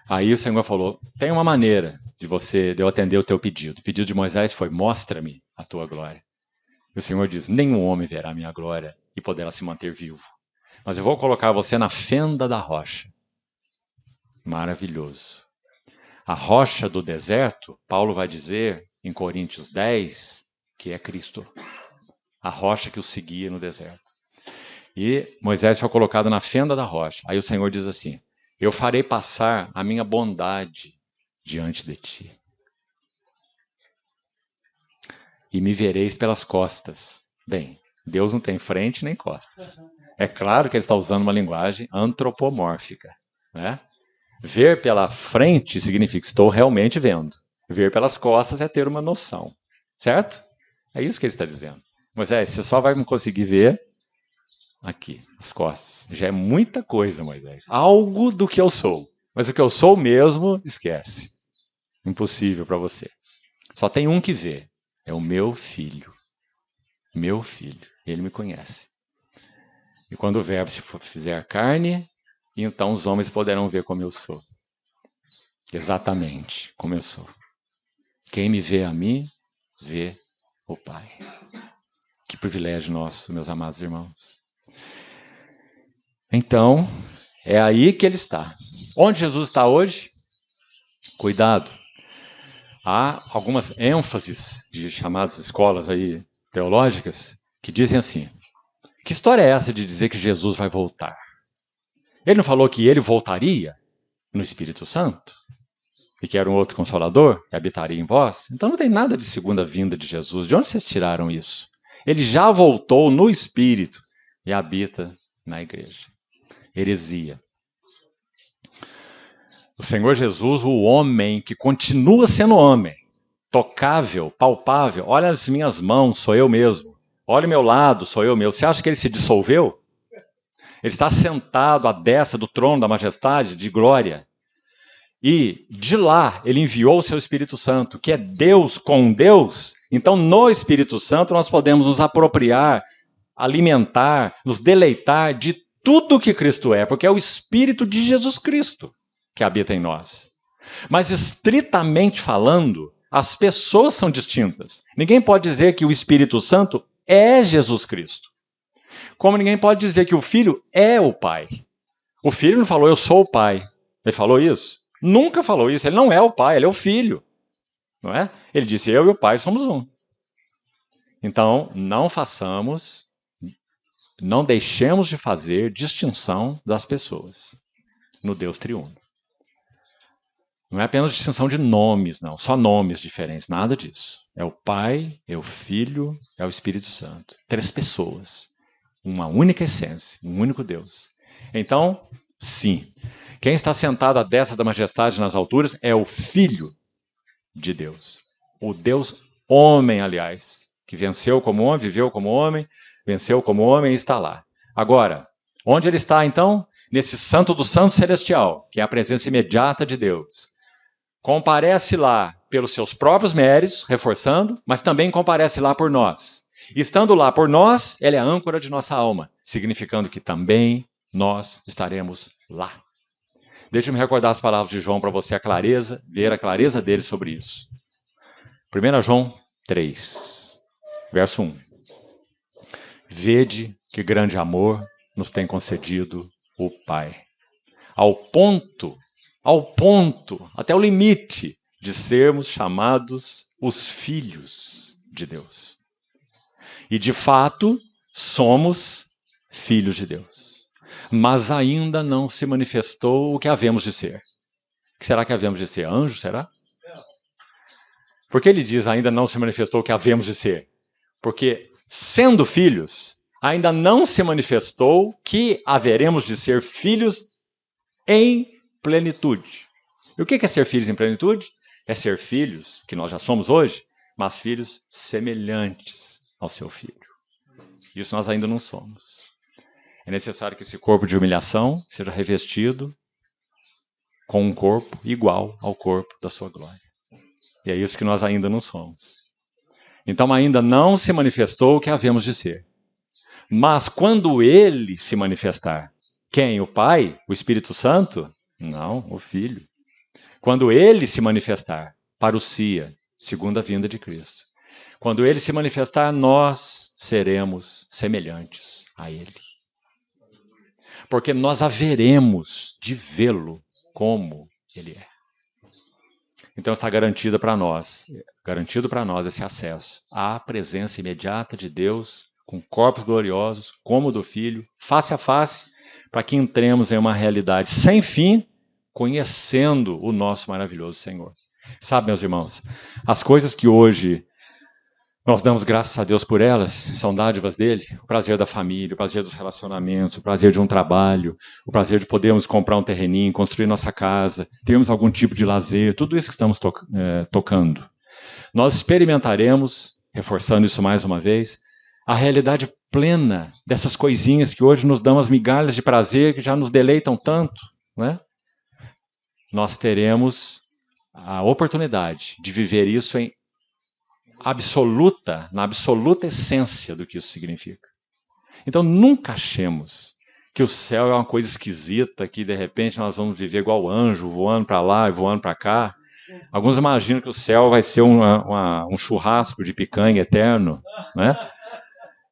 Aí o Senhor falou: tem uma maneira de eu atender o teu pedido. O pedido de Moisés foi: mostra-me a tua glória. E o Senhor diz: nenhum homem verá minha glória e poderá se manter vivo. Mas eu vou colocar você na fenda da rocha. Maravilhoso. A rocha do deserto, Paulo vai dizer em Coríntios 10, que é Cristo. A rocha que o seguia no deserto. E Moisés foi colocado na fenda da rocha. Aí o Senhor diz assim: eu farei passar a minha bondade diante de ti. E me vereis pelas costas. Bem, Deus não tem frente nem costas. É claro que ele está usando uma linguagem antropomórfica, né? Ver pela frente significa estou realmente vendo. Ver pelas costas é ter uma noção. Certo? É isso que ele está dizendo. Moisés, você só vai conseguir ver aqui, as costas. Já é muita coisa, Moisés. Algo do que eu sou. Mas o que eu sou mesmo, esquece. Impossível para você. Só tem um que vê. É o meu filho. Meu filho. Ele me conhece. E quando o verbo se fizer carne, então os homens poderão ver como eu sou. Exatamente como eu sou. Quem me vê a mim, vê o Pai. Que privilégio nosso, meus amados irmãos. Então, é aí que ele está. Onde Jesus está hoje? Cuidado. Há algumas ênfases de chamadas escolas aí teológicas que dizem assim: que história é essa de dizer que Jesus vai voltar? Ele não falou que ele voltaria no Espírito Santo? E que era um outro Consolador que habitaria em vós? Então não tem nada de segunda vinda de Jesus. De onde vocês tiraram isso? Ele já voltou no Espírito e habita na igreja. Heresia. O Senhor Jesus, o homem que continua sendo homem, tocável, palpável. Olha as minhas mãos, sou eu mesmo. Olha o meu lado, sou eu mesmo. Você acha que ele se dissolveu? Ele está sentado à destra do trono da majestade, de glória. E de lá ele enviou o seu Espírito Santo, que é Deus com Deus. Então no Espírito Santo nós podemos nos apropriar, alimentar, nos deleitar de tudo que Cristo é, porque é o Espírito de Jesus Cristo que habita em nós. Mas, estritamente falando, as pessoas são distintas. Ninguém pode dizer que o Espírito Santo é Jesus Cristo. Como ninguém pode dizer que o Filho é o Pai. O Filho não falou, eu sou o Pai. Ele falou isso? Nunca falou isso. Ele não é o Pai, ele é o Filho. Não é? Ele disse, eu e o Pai somos um. Então, não deixemos de fazer distinção das pessoas no Deus triuno. Não é apenas distinção de nomes, não. Só nomes diferentes, nada disso. É o Pai, é o Filho, é o Espírito Santo. 3 pessoas. Uma única essência, um único Deus. Então, sim, quem está sentado à destra da majestade nas alturas é o Filho de Deus. O Deus homem, aliás, que venceu como homem, viveu como homem, venceu como homem e está lá. Agora, onde ele está então? Nesse Santo do Santo Celestial, que é a presença imediata de Deus. Comparece lá pelos seus próprios méritos, reforçando, mas também comparece lá por nós. Estando lá por nós, ele é a âncora de nossa alma, significando que também nós estaremos lá. Deixe-me recordar as palavras de João para você ver a clareza dele sobre isso. 1 João 3, verso 1. Vede que grande amor nos tem concedido o Pai. Ao ponto, até o limite de sermos chamados os filhos de Deus. E de fato, somos filhos de Deus. Mas ainda não se manifestou o que havemos de ser. O que será que havemos de ser? Anjo, será? Por que ele diz ainda não se manifestou o que havemos de ser? Porque, sendo filhos, ainda não se manifestou que haveremos de ser filhos em plenitude. E o que é ser filhos em plenitude? É ser filhos, que nós já somos hoje, mas filhos semelhantes ao seu filho. Isso nós ainda não somos. É necessário que esse corpo de humilhação seja revestido com um corpo igual ao corpo da sua glória. E é isso que nós ainda não somos. Então ainda não se manifestou o que havemos de ser. Mas quando ele se manifestar, quem? O Pai? O Espírito Santo? Não, o Filho. Quando ele se manifestar, parousia, segunda vinda de Cristo. Quando ele se manifestar, nós seremos semelhantes a ele. Porque nós haveremos de vê-lo como ele é. Então está garantido para nós esse acesso à presença imediata de Deus, com corpos gloriosos, como o do Filho, face a face, para que entremos em uma realidade sem fim, conhecendo o nosso maravilhoso Senhor. Sabe, meus irmãos, as coisas que hoje nós damos graças a Deus por elas, são dádivas dele, o prazer da família, o prazer dos relacionamentos, o prazer de um trabalho, o prazer de podermos comprar um terreninho, construir nossa casa, termos algum tipo de lazer, tudo isso que estamos tocando. Nós experimentaremos, reforçando isso mais uma vez, a realidade plena dessas coisinhas que hoje nos dão as migalhas de prazer, que já nos deleitam tanto, né? Nós teremos a oportunidade de viver isso na absoluta essência do que isso significa. Então nunca achemos que o céu é uma coisa esquisita, que de repente nós vamos viver igual anjo, voando para lá e voando para cá. Alguns imaginam que o céu vai ser um churrasco de picanha eterno, né?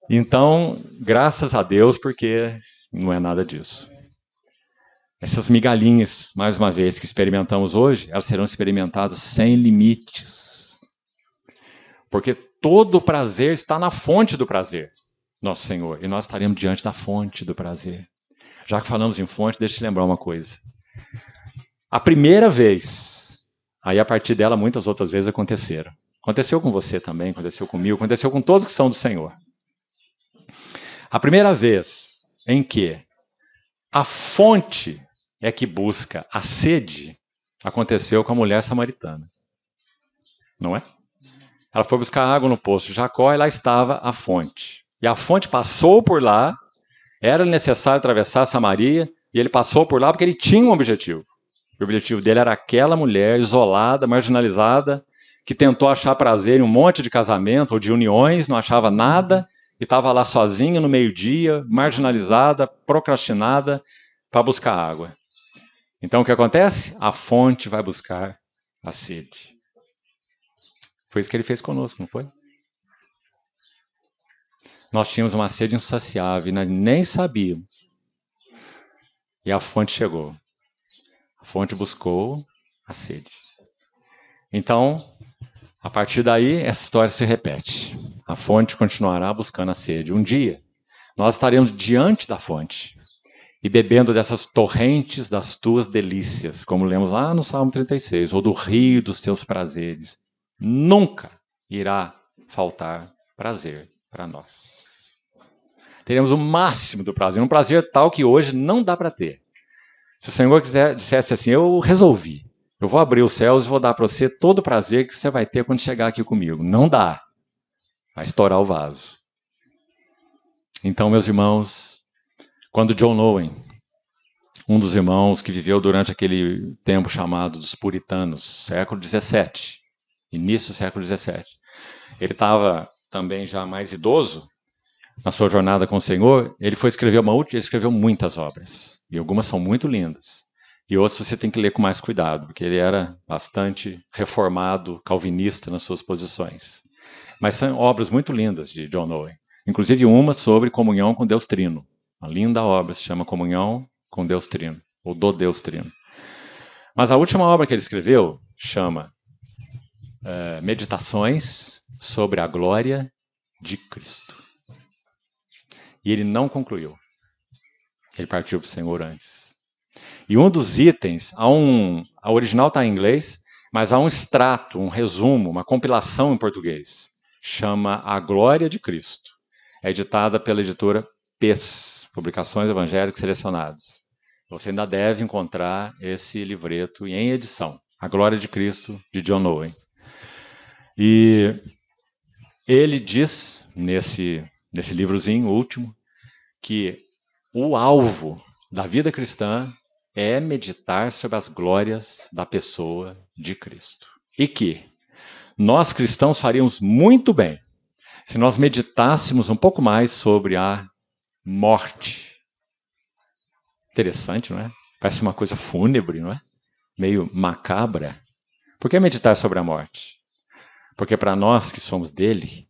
Então, graças a Deus, porque não é nada disso. Essas migalhinhas, mais uma vez, que experimentamos hoje, elas serão experimentadas sem limites. Porque todo o prazer está na fonte do prazer, nosso Senhor. E nós estaremos diante da fonte do prazer. Já que falamos em fonte, deixa eu te lembrar uma coisa. A primeira vez, aí a partir dela muitas outras vezes aconteceram. Aconteceu com você também, aconteceu comigo, aconteceu com todos que são do Senhor. A primeira vez em que a fonte é que busca a sede, aconteceu com a mulher samaritana. Não é? Ela foi buscar água no poço de Jacó e lá estava a fonte. E a fonte passou por lá, era necessário atravessar Samaria, e ele passou por lá porque ele tinha um objetivo. O objetivo dele era aquela mulher isolada, marginalizada, que tentou achar prazer em um monte de casamento ou de uniões, não achava nada, e estava lá sozinha no meio-dia, marginalizada, procrastinada, para buscar água. Então o que acontece? A fonte vai buscar a sede. Foi isso que ele fez conosco, não foi? Nós tínhamos uma sede insaciável e nós nem sabíamos. E a fonte chegou. A fonte buscou a sede. Então, a partir daí, essa história se repete. A fonte continuará buscando a sede. Um dia, nós estaremos diante da fonte e bebendo dessas torrentes das tuas delícias, como lemos lá no Salmo 36, ou do rio dos teus prazeres. Nunca irá faltar prazer para nós. Teremos o máximo do prazer, um prazer tal que hoje não dá para ter. Se o Senhor dissesse assim, eu resolvi, eu vou abrir os céus e vou dar para você todo o prazer que você vai ter quando chegar aqui comigo. Não dá. Vai estourar o vaso. Então, meus irmãos, quando John Owen, um dos irmãos que viveu durante aquele tempo chamado dos puritanos, século XVII, início do século XVII, ele estava também já mais idoso, na sua jornada com o Senhor, ele escreveu muitas obras. E algumas são muito lindas. E outras você tem que ler com mais cuidado, porque ele era bastante reformado, calvinista nas suas posições. Mas são obras muito lindas de John Owen. Inclusive uma sobre comunhão com Deus Trino. Uma linda obra, se chama Comunhão com Deus Trino, ou do Deus Trino. Mas a última obra que ele escreveu chama Meditações sobre a Glória de Cristo. E ele não concluiu. Ele partiu para o Senhor antes. E um dos itens, a original está em inglês, mas há um extrato, um resumo, uma compilação em português. Chama A Glória de Cristo. É editada pela editora PES, Publicações Evangélicas Selecionadas. Você ainda deve encontrar esse livreto em edição. A Glória de Cristo, de John Owen. E ele diz, nesse livrozinho último, que o alvo da vida cristã é meditar sobre as glórias da pessoa de Cristo. E que nós cristãos faríamos muito bem se nós meditássemos um pouco mais sobre a morte. Interessante, não é? Parece uma coisa fúnebre, não é? Meio macabra. Por que meditar sobre a morte? Porque para nós que somos dele,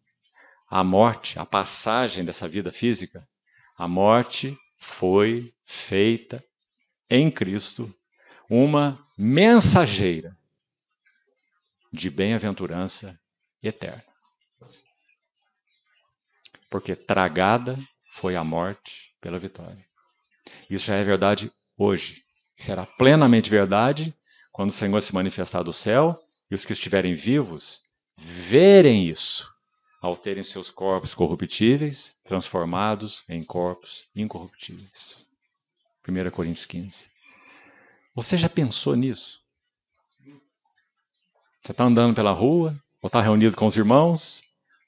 a morte, a passagem dessa vida física, a morte foi feita em Cristo uma mensageira de bem-aventurança eterna. Porque tragada foi a morte pela vitória. Isso já é verdade hoje. Será plenamente verdade quando o Senhor se manifestar do céu e os que estiverem vivos verem isso, ao terem seus corpos corruptíveis transformados em corpos incorruptíveis. 1 Coríntios 15. Você já pensou nisso? Você está andando pela rua, ou está reunido com os irmãos,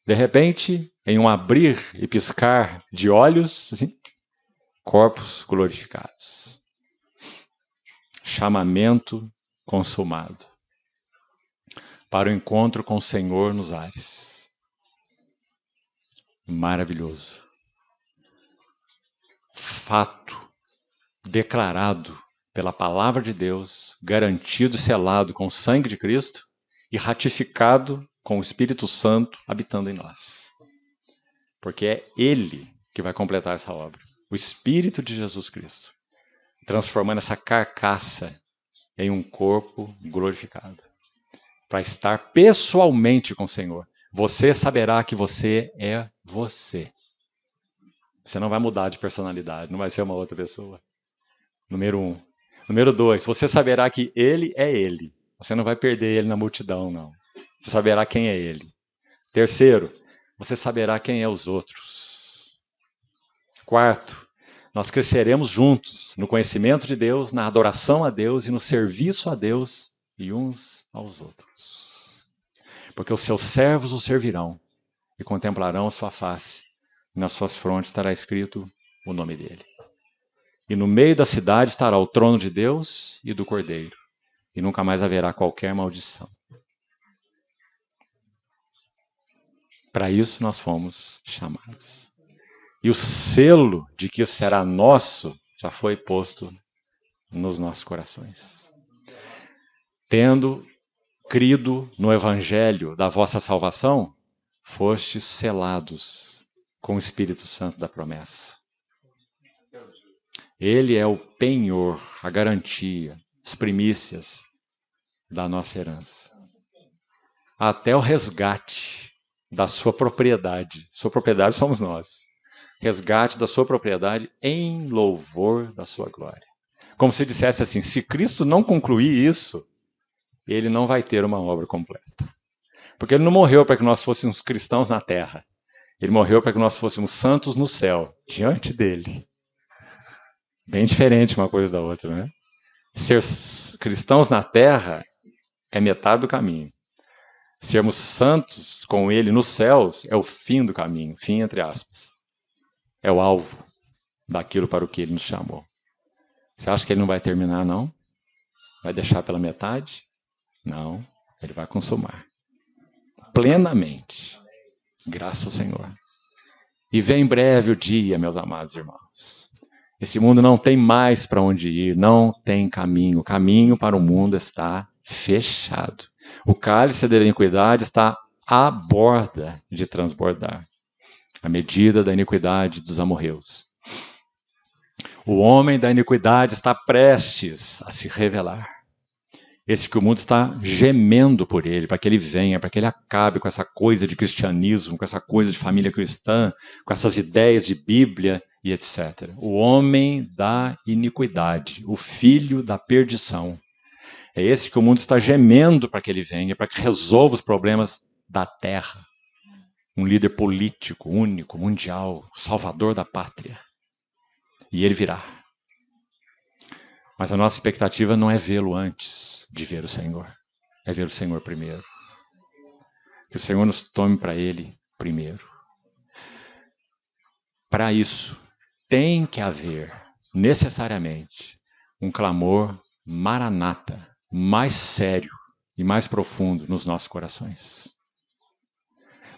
de repente, em um abrir e piscar de olhos, assim, corpos glorificados. Chamamento consumado para o encontro com o Senhor nos ares. Maravilhoso. Fato declarado pela palavra de Deus, garantido e selado com o sangue de Cristo e ratificado com o Espírito Santo habitando em nós. Porque é Ele que vai completar essa obra. O Espírito de Jesus Cristo, transformando essa carcaça em um corpo glorificado, para estar pessoalmente com o Senhor. Você saberá que você é você. Você não vai mudar de personalidade, não vai ser uma outra pessoa. Número 1. Número 2, você saberá que Ele é Ele. Você não vai perder Ele na multidão, não. Você saberá quem é Ele. Terceiro, você saberá quem é os outros. Quarto, nós cresceremos juntos no conhecimento de Deus, na adoração a Deus e no serviço a Deus e uns aos outros. Porque os seus servos o servirão e contemplarão a sua face, e nas suas frontes estará escrito o nome dele. E no meio da cidade estará o trono de Deus e do Cordeiro, e nunca mais haverá qualquer maldição. Para isso nós fomos chamados. E o selo de que isso será nosso já foi posto nos nossos corações. Tendo crido no evangelho da vossa salvação, fostes selados com o Espírito Santo da promessa. Ele é o penhor, a garantia, as primícias da nossa herança. Até o resgate da sua propriedade. Sua propriedade somos nós. Resgate da sua propriedade em louvor da sua glória. Como se dissesse assim, se Cristo não concluir isso, ele não vai ter uma obra completa. Porque ele não morreu para que nós fôssemos cristãos na terra. Ele morreu para que nós fôssemos santos no céu, diante dele. Bem diferente uma coisa da outra, né? Ser cristãos na terra é metade do caminho. Sermos santos com ele nos céus é o fim do caminho, fim entre aspas. É o alvo daquilo para o que ele nos chamou. Você acha que ele não vai terminar, não? Vai deixar pela metade? Não, ele vai consumar. Plenamente. Graças ao Senhor. E vem breve o dia, meus amados irmãos. Esse mundo não tem mais para onde ir, não tem caminho. O caminho para o mundo está fechado. O cálice da iniquidade está à borda de transbordar. A medida da iniquidade dos amorreus. O homem da iniquidade está prestes a se revelar. Esse que o mundo está gemendo por ele, para que ele venha, para que ele acabe com essa coisa de cristianismo, com essa coisa de família cristã, com essas ideias de Bíblia e etc. O homem da iniquidade, o filho da perdição. É esse que o mundo está gemendo para que ele venha, para que resolva os problemas da terra. Um líder político, único, mundial, salvador da pátria. E ele virá. Mas a nossa expectativa não é vê-lo antes de ver o Senhor. É ver o Senhor primeiro. Que o Senhor nos tome para ele primeiro. Para isso, tem que haver, necessariamente, um clamor maranata, mais sério e mais profundo nos nossos corações.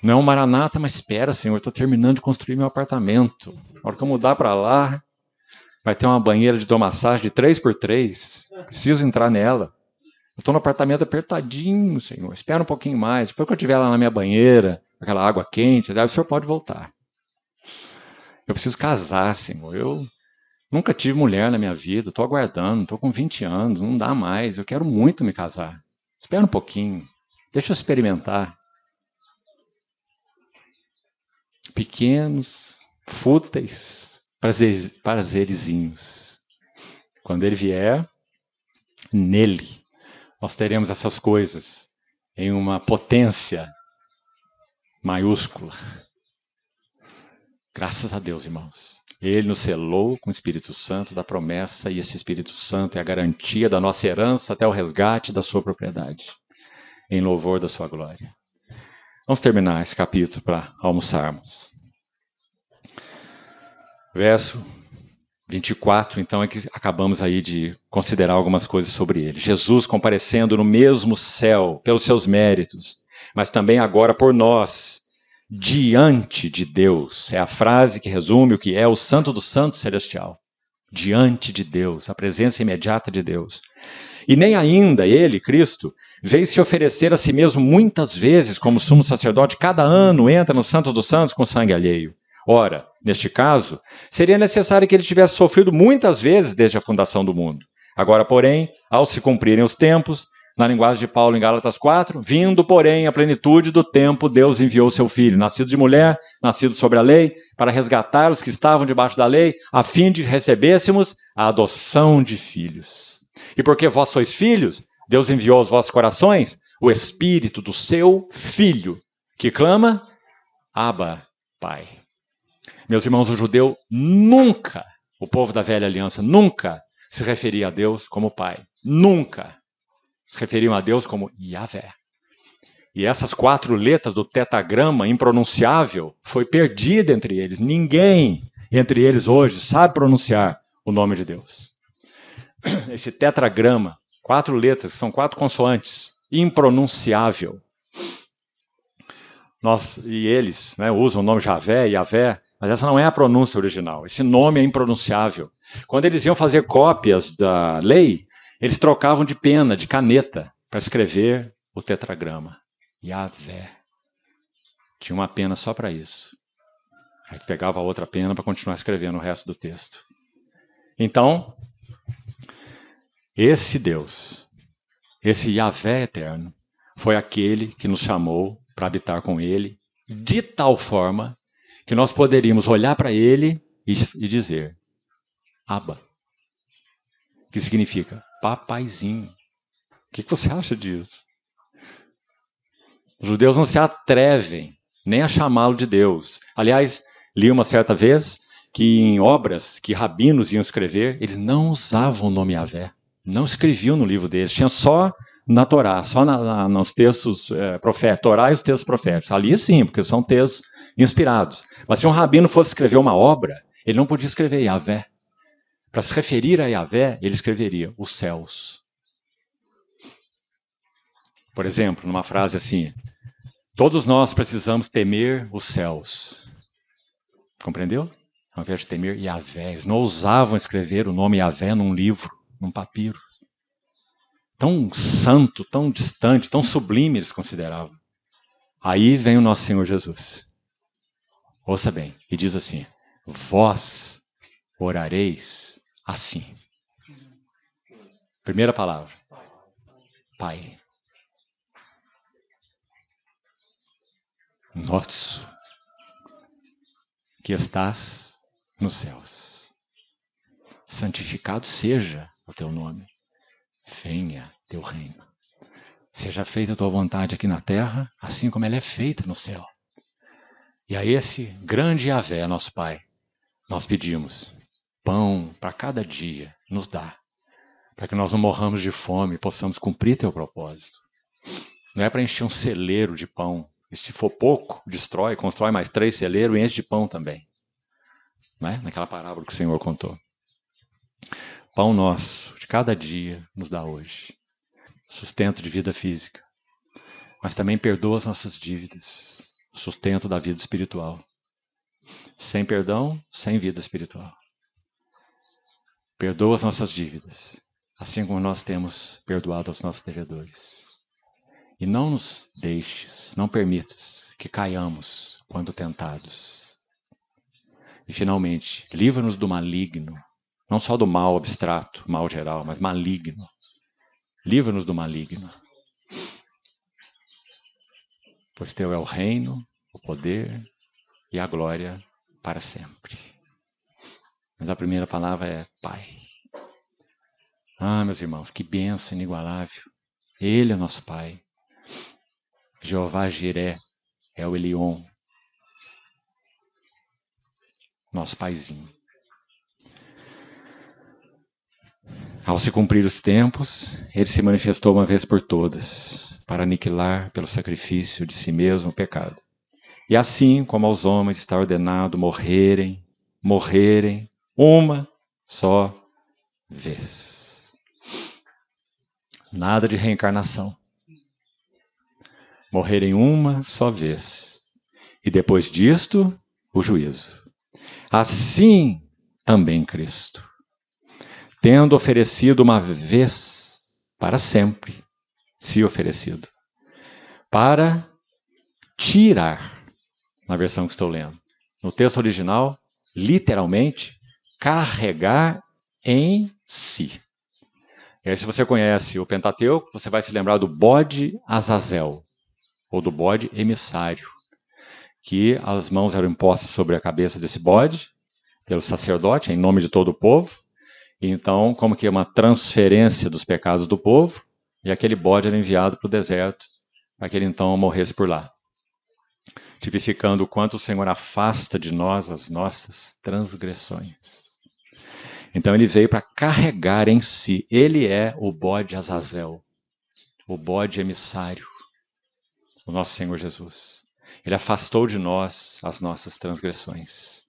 Não é um maranata, mas espera, Senhor, estou terminando de construir meu apartamento. Na hora que eu mudar para lá, vai ter uma banheira de hidromassagem de 3x3. Preciso entrar nela. Eu estou no apartamento apertadinho, Senhor. Espera um pouquinho mais. Depois que eu estiver lá na minha banheira, aquela água quente, o Senhor pode voltar. Eu preciso casar, Senhor. Eu nunca tive mulher na minha vida. Estou aguardando. Estou com 20 anos. Não dá mais. Eu quero muito me casar. Espera um pouquinho. Deixa eu experimentar. Pequenos, fúteis, prazerezinhos. Quando ele vier, nele, nós teremos essas coisas em uma potência maiúscula. Graças a Deus, irmãos. Ele nos selou com o Espírito Santo da promessa, e esse Espírito Santo é a garantia da nossa herança até o resgate da sua propriedade, em louvor da sua glória. Vamos terminar esse capítulo para almoçarmos. Verso 24, então, é que acabamos aí de considerar algumas coisas sobre ele. Jesus comparecendo no mesmo céu pelos seus méritos, mas também agora por nós, diante de Deus. É a frase que resume o que é o Santo dos Santos Celestial. Diante de Deus, a presença imediata de Deus. E nem ainda ele, Cristo, veio se oferecer a si mesmo muitas vezes como sumo sacerdote. Cada ano entra no Santo dos Santos com sangue alheio. Ora, neste caso, seria necessário que ele tivesse sofrido muitas vezes desde a fundação do mundo. Agora, porém, ao se cumprirem os tempos, na linguagem de Paulo em Gálatas 4, vindo, porém, a plenitude do tempo, Deus enviou seu Filho, nascido de mulher, nascido sobre a lei, para resgatar os que estavam debaixo da lei, a fim de que recebêssemos a adoção de filhos. E porque vós sois filhos, Deus enviou aos vossos corações o Espírito do seu Filho, que clama, Abba, Pai. Meus irmãos, o judeu nunca, o povo da velha aliança, nunca se referia a Deus como Pai. Nunca se referiam a Deus como Yahvé. E essas 4 letras do tetragrama impronunciável foi perdida entre eles. Ninguém entre eles hoje sabe pronunciar o nome de Deus. Esse tetragrama, 4 letras, são 4 consoantes, impronunciável. E eles usam o nome Javé, Yahvé, mas essa não é a pronúncia original. Esse nome é impronunciável. Quando eles iam fazer cópias da lei, eles trocavam de pena, de caneta, para escrever o tetragrama. Yahvé. Tinha uma pena só para isso. Aí pegava a outra pena para continuar escrevendo o resto do texto. Então, esse Deus, esse Yahvé eterno, foi aquele que nos chamou para habitar com ele, de tal forma que nós poderíamos olhar para ele e dizer, Abba, que significa papaizinho. O que você acha disso? Os judeus não se atrevem nem a chamá-lo de Deus. Aliás, li uma certa vez que em obras que rabinos iam escrever, eles não usavam o nome Yahvé. Não escreviam no livro deles. Tinha só na Torá, só nos textos proféticos, Torá e os textos proféticos. Ali sim, porque são textos inspirados. Mas se um rabino fosse escrever uma obra, ele não podia escrever Yahvé. Para se referir a Yahvé, ele escreveria os céus. Por exemplo, numa frase assim, todos nós precisamos temer os céus. Compreendeu? Ao invés de temer Yahvé, eles não ousavam escrever o nome Yahvé num livro, num papiro. Tão santo, tão distante, tão sublime eles consideravam. Aí vem o nosso Senhor Jesus. Ouça bem, e diz assim, vós orareis assim. Primeira palavra, Pai. Nosso, que estás nos céus. Santificado seja o teu nome. Venha teu reino. Seja feita a tua vontade aqui na terra, assim como ela é feita no céu. E a esse grande Yahvé, nosso Pai, nós pedimos pão para cada dia, nos dá, para que nós não morramos de fome e possamos cumprir teu propósito. Não é para encher um celeiro de pão. E se for pouco, destrói, constrói mais 3 celeiros e enche de pão também. Não é? Naquela parábola que o Senhor contou. Pão nosso, de cada dia, nos dá hoje. Sustento de vida física. Mas também perdoa as nossas dívidas. Sustento da vida espiritual. Sem perdão, sem vida espiritual. Perdoa as nossas dívidas. Assim como nós temos perdoado aos nossos devedores. E não nos deixes, não permitas que caiamos quando tentados. E finalmente, livra-nos do maligno. Não só do mal abstrato, mal geral, mas maligno. Livra-nos do maligno. Pois teu é o reino, o poder e a glória para sempre. Mas a primeira palavra é Pai. Ah, meus irmãos, que bênção inigualável. Ele é nosso Pai. Jeová Jiré é o Elion. Nosso Paizinho. Ao se cumprir os tempos, ele se manifestou uma vez por todas, para aniquilar pelo sacrifício de si mesmo o pecado. E assim como aos homens está ordenado morrerem uma só vez. Nada de reencarnação. Morrerem uma só vez. E depois disto, o juízo. Assim também Cristo, tendo oferecido uma vez para sempre, se oferecido, para tirar, na versão que estou lendo, no texto original, literalmente, carregar em si. E aí, se você conhece o Pentateuco, você vai se lembrar do bode Azazel, ou do bode emissário, que as mãos eram impostas sobre a cabeça desse bode, pelo sacerdote, em nome de todo o povo. Então, como que é uma transferência dos pecados do povo, e aquele bode era enviado para o deserto, para que ele então morresse por lá. Tipificando o quanto o Senhor afasta de nós as nossas transgressões. Então ele veio para carregar em si. Ele é o bode Azazel, o bode emissário, o nosso Senhor Jesus. Ele afastou de nós as nossas transgressões.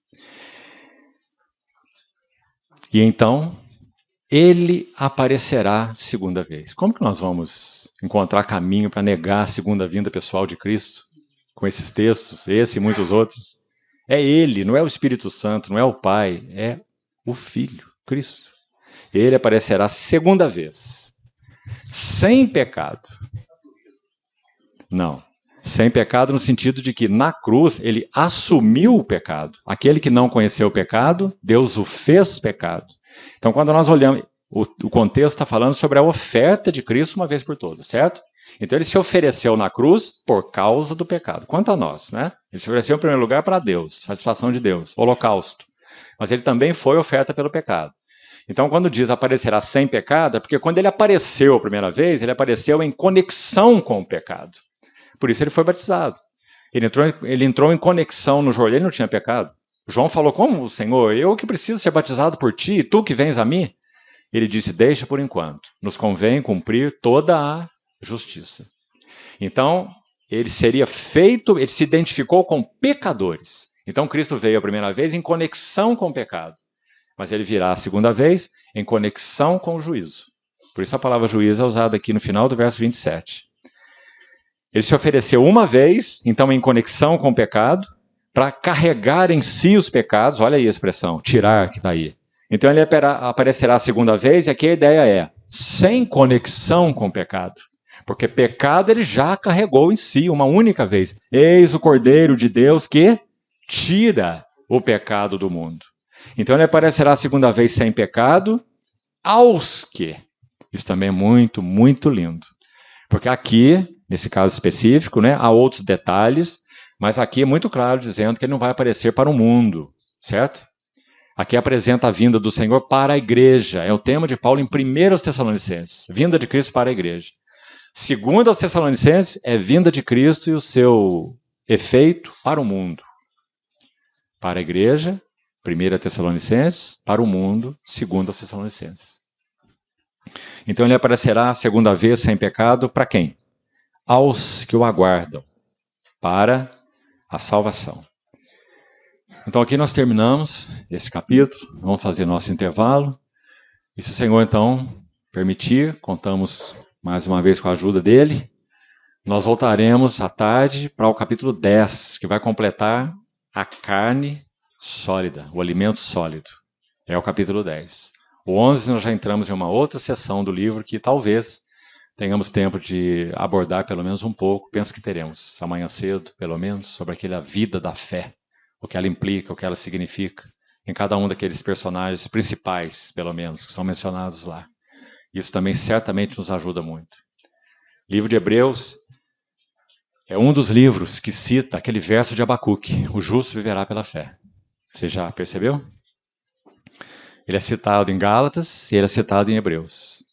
E então, ele aparecerá segunda vez. Como que nós vamos encontrar caminho para negar a segunda vinda pessoal de Cristo? Com esses textos, esse e muitos outros. É ele, não é o Espírito Santo, não é o Pai, é o Filho. Cristo. Ele aparecerá segunda vez, sem pecado. Não, sem pecado no sentido de que na cruz ele assumiu o pecado. Aquele que não conheceu o pecado, Deus o fez pecado. Então quando nós olhamos, o contexto está falando sobre a oferta de Cristo uma vez por todas, certo? Então ele se ofereceu na cruz por causa do pecado. Quanto a nós, né? Ele se ofereceu em primeiro lugar para Deus, satisfação de Deus, holocausto. Mas ele também foi oferta pelo pecado. Então quando diz aparecerá sem pecado, é porque quando ele apareceu a primeira vez, ele apareceu em conexão com o pecado. Por isso ele foi batizado. Ele entrou em conexão no Jordão, ele não tinha pecado. João falou, como, Senhor? Eu que preciso ser batizado por ti, e tu que vens a mim? Ele disse, deixa por enquanto, nos convém cumprir toda a justiça. Então, ele se identificou com pecadores. Então, Cristo veio a primeira vez em conexão com o pecado. Mas ele virá a segunda vez em conexão com o juízo. Por isso a palavra juízo é usada aqui no final do verso 27. Ele se ofereceu uma vez, então em conexão com o pecado, para carregar em si os pecados. Olha aí a expressão, tirar que está aí. Então ele aparecerá a segunda vez, e aqui a ideia é, sem conexão com o pecado. Porque pecado ele já carregou em si uma única vez. Eis o Cordeiro de Deus que tira o pecado do mundo. Então ele aparecerá a segunda vez sem pecado, aos que. Isso também é muito, muito lindo. Porque aqui, nesse caso específico, né, há outros detalhes, mas aqui é muito claro dizendo que ele não vai aparecer para o mundo, certo? Aqui apresenta a vinda do Senhor para a igreja. É o tema de Paulo em 1 Tessalonicenses. Vinda de Cristo para a igreja. Segundo aos Tessalonicenses, é vinda de Cristo e o seu efeito para o mundo. Para a igreja, 1 Tessalonicenses, para o mundo, 2 Tessalonicenses. Então ele aparecerá a segunda vez sem pecado para quem? Aos que o aguardam, para a salvação. Então aqui nós terminamos esse capítulo, vamos fazer nosso intervalo. E se o Senhor então permitir, contamos mais uma vez com a ajuda dele, nós voltaremos à tarde para o capítulo 10, que vai completar a carne sólida, o alimento sólido. É o capítulo 10. O 11 nós já entramos em uma outra seção do livro que talvez tenhamos tempo de abordar pelo menos um pouco, penso que teremos amanhã cedo, pelo menos, sobre aquela vida da fé, o que ela implica, o que ela significa, em cada um daqueles personagens principais, pelo menos, que são mencionados lá. Isso também certamente nos ajuda muito. O livro de Hebreus é um dos livros que cita aquele verso de Abacuque, o justo viverá pela fé. Você já percebeu? Ele é citado em Gálatas e ele é citado em Hebreus.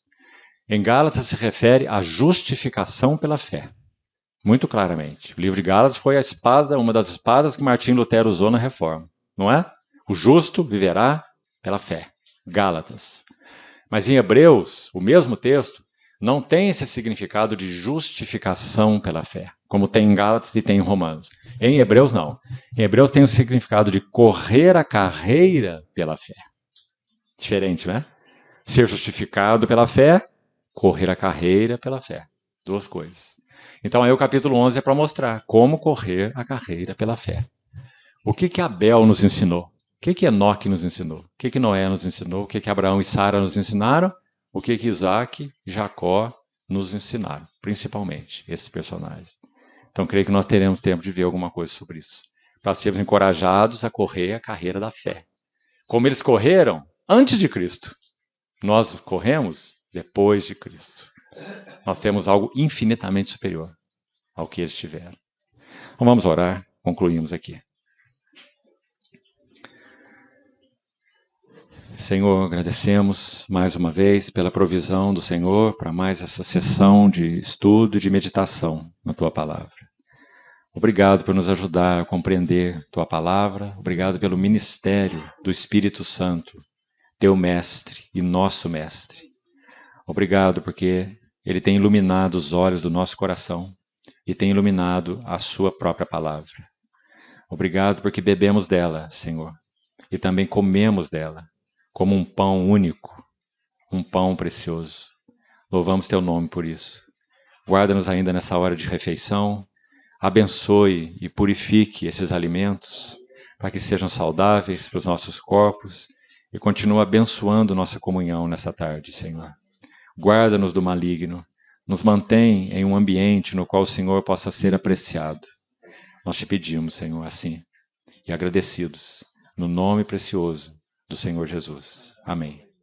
Em Gálatas se refere à justificação pela fé, muito claramente. O livro de Gálatas foi a espada, uma das espadas que Martim Lutero usou na Reforma, não é? O justo viverá pela fé. Gálatas. Mas em Hebreus, o mesmo texto não tem esse significado de justificação pela fé, como tem em Gálatas e tem em Romanos. Em Hebreus, não. Em Hebreus tem o significado de correr a carreira pela fé. Diferente, né? Ser justificado pela fé, correr a carreira pela fé. Duas coisas. Então aí o capítulo 11 é para mostrar como correr a carreira pela fé. O que Abel nos ensinou? O que Enoque nos ensinou? O que Noé nos ensinou? O que Abraão e Sara nos ensinaram? O que Isaac e Jacó nos ensinaram? Principalmente esses personagens. Então creio que nós teremos tempo de ver alguma coisa sobre isso. Para sermos encorajados a correr a carreira da fé. Como eles correram antes de Cristo. Nós corremos depois de Cristo. Nós temos algo infinitamente superior ao que eles tiveram. Então vamos orar, concluímos aqui. Senhor, agradecemos mais uma vez pela provisão do Senhor para mais essa sessão de estudo e de meditação na Tua Palavra. Obrigado por nos ajudar a compreender Tua Palavra. Obrigado pelo ministério do Espírito Santo, Teu Mestre e nosso Mestre. Obrigado porque Ele tem iluminado os olhos do nosso coração e tem iluminado a Sua própria Palavra. Obrigado porque bebemos dela, Senhor, e também comemos dela, como um pão único, um pão precioso. Louvamos Teu nome por isso. Guarda-nos ainda nessa hora de refeição, abençoe e purifique esses alimentos, para que sejam saudáveis para os nossos corpos e continua abençoando nossa comunhão nessa tarde, Senhor. Guarda-nos do maligno, nos mantém em um ambiente no qual o Senhor possa ser apreciado. Nós te pedimos, Senhor, assim, e agradecidos, no nome precioso do Senhor Jesus. Amém.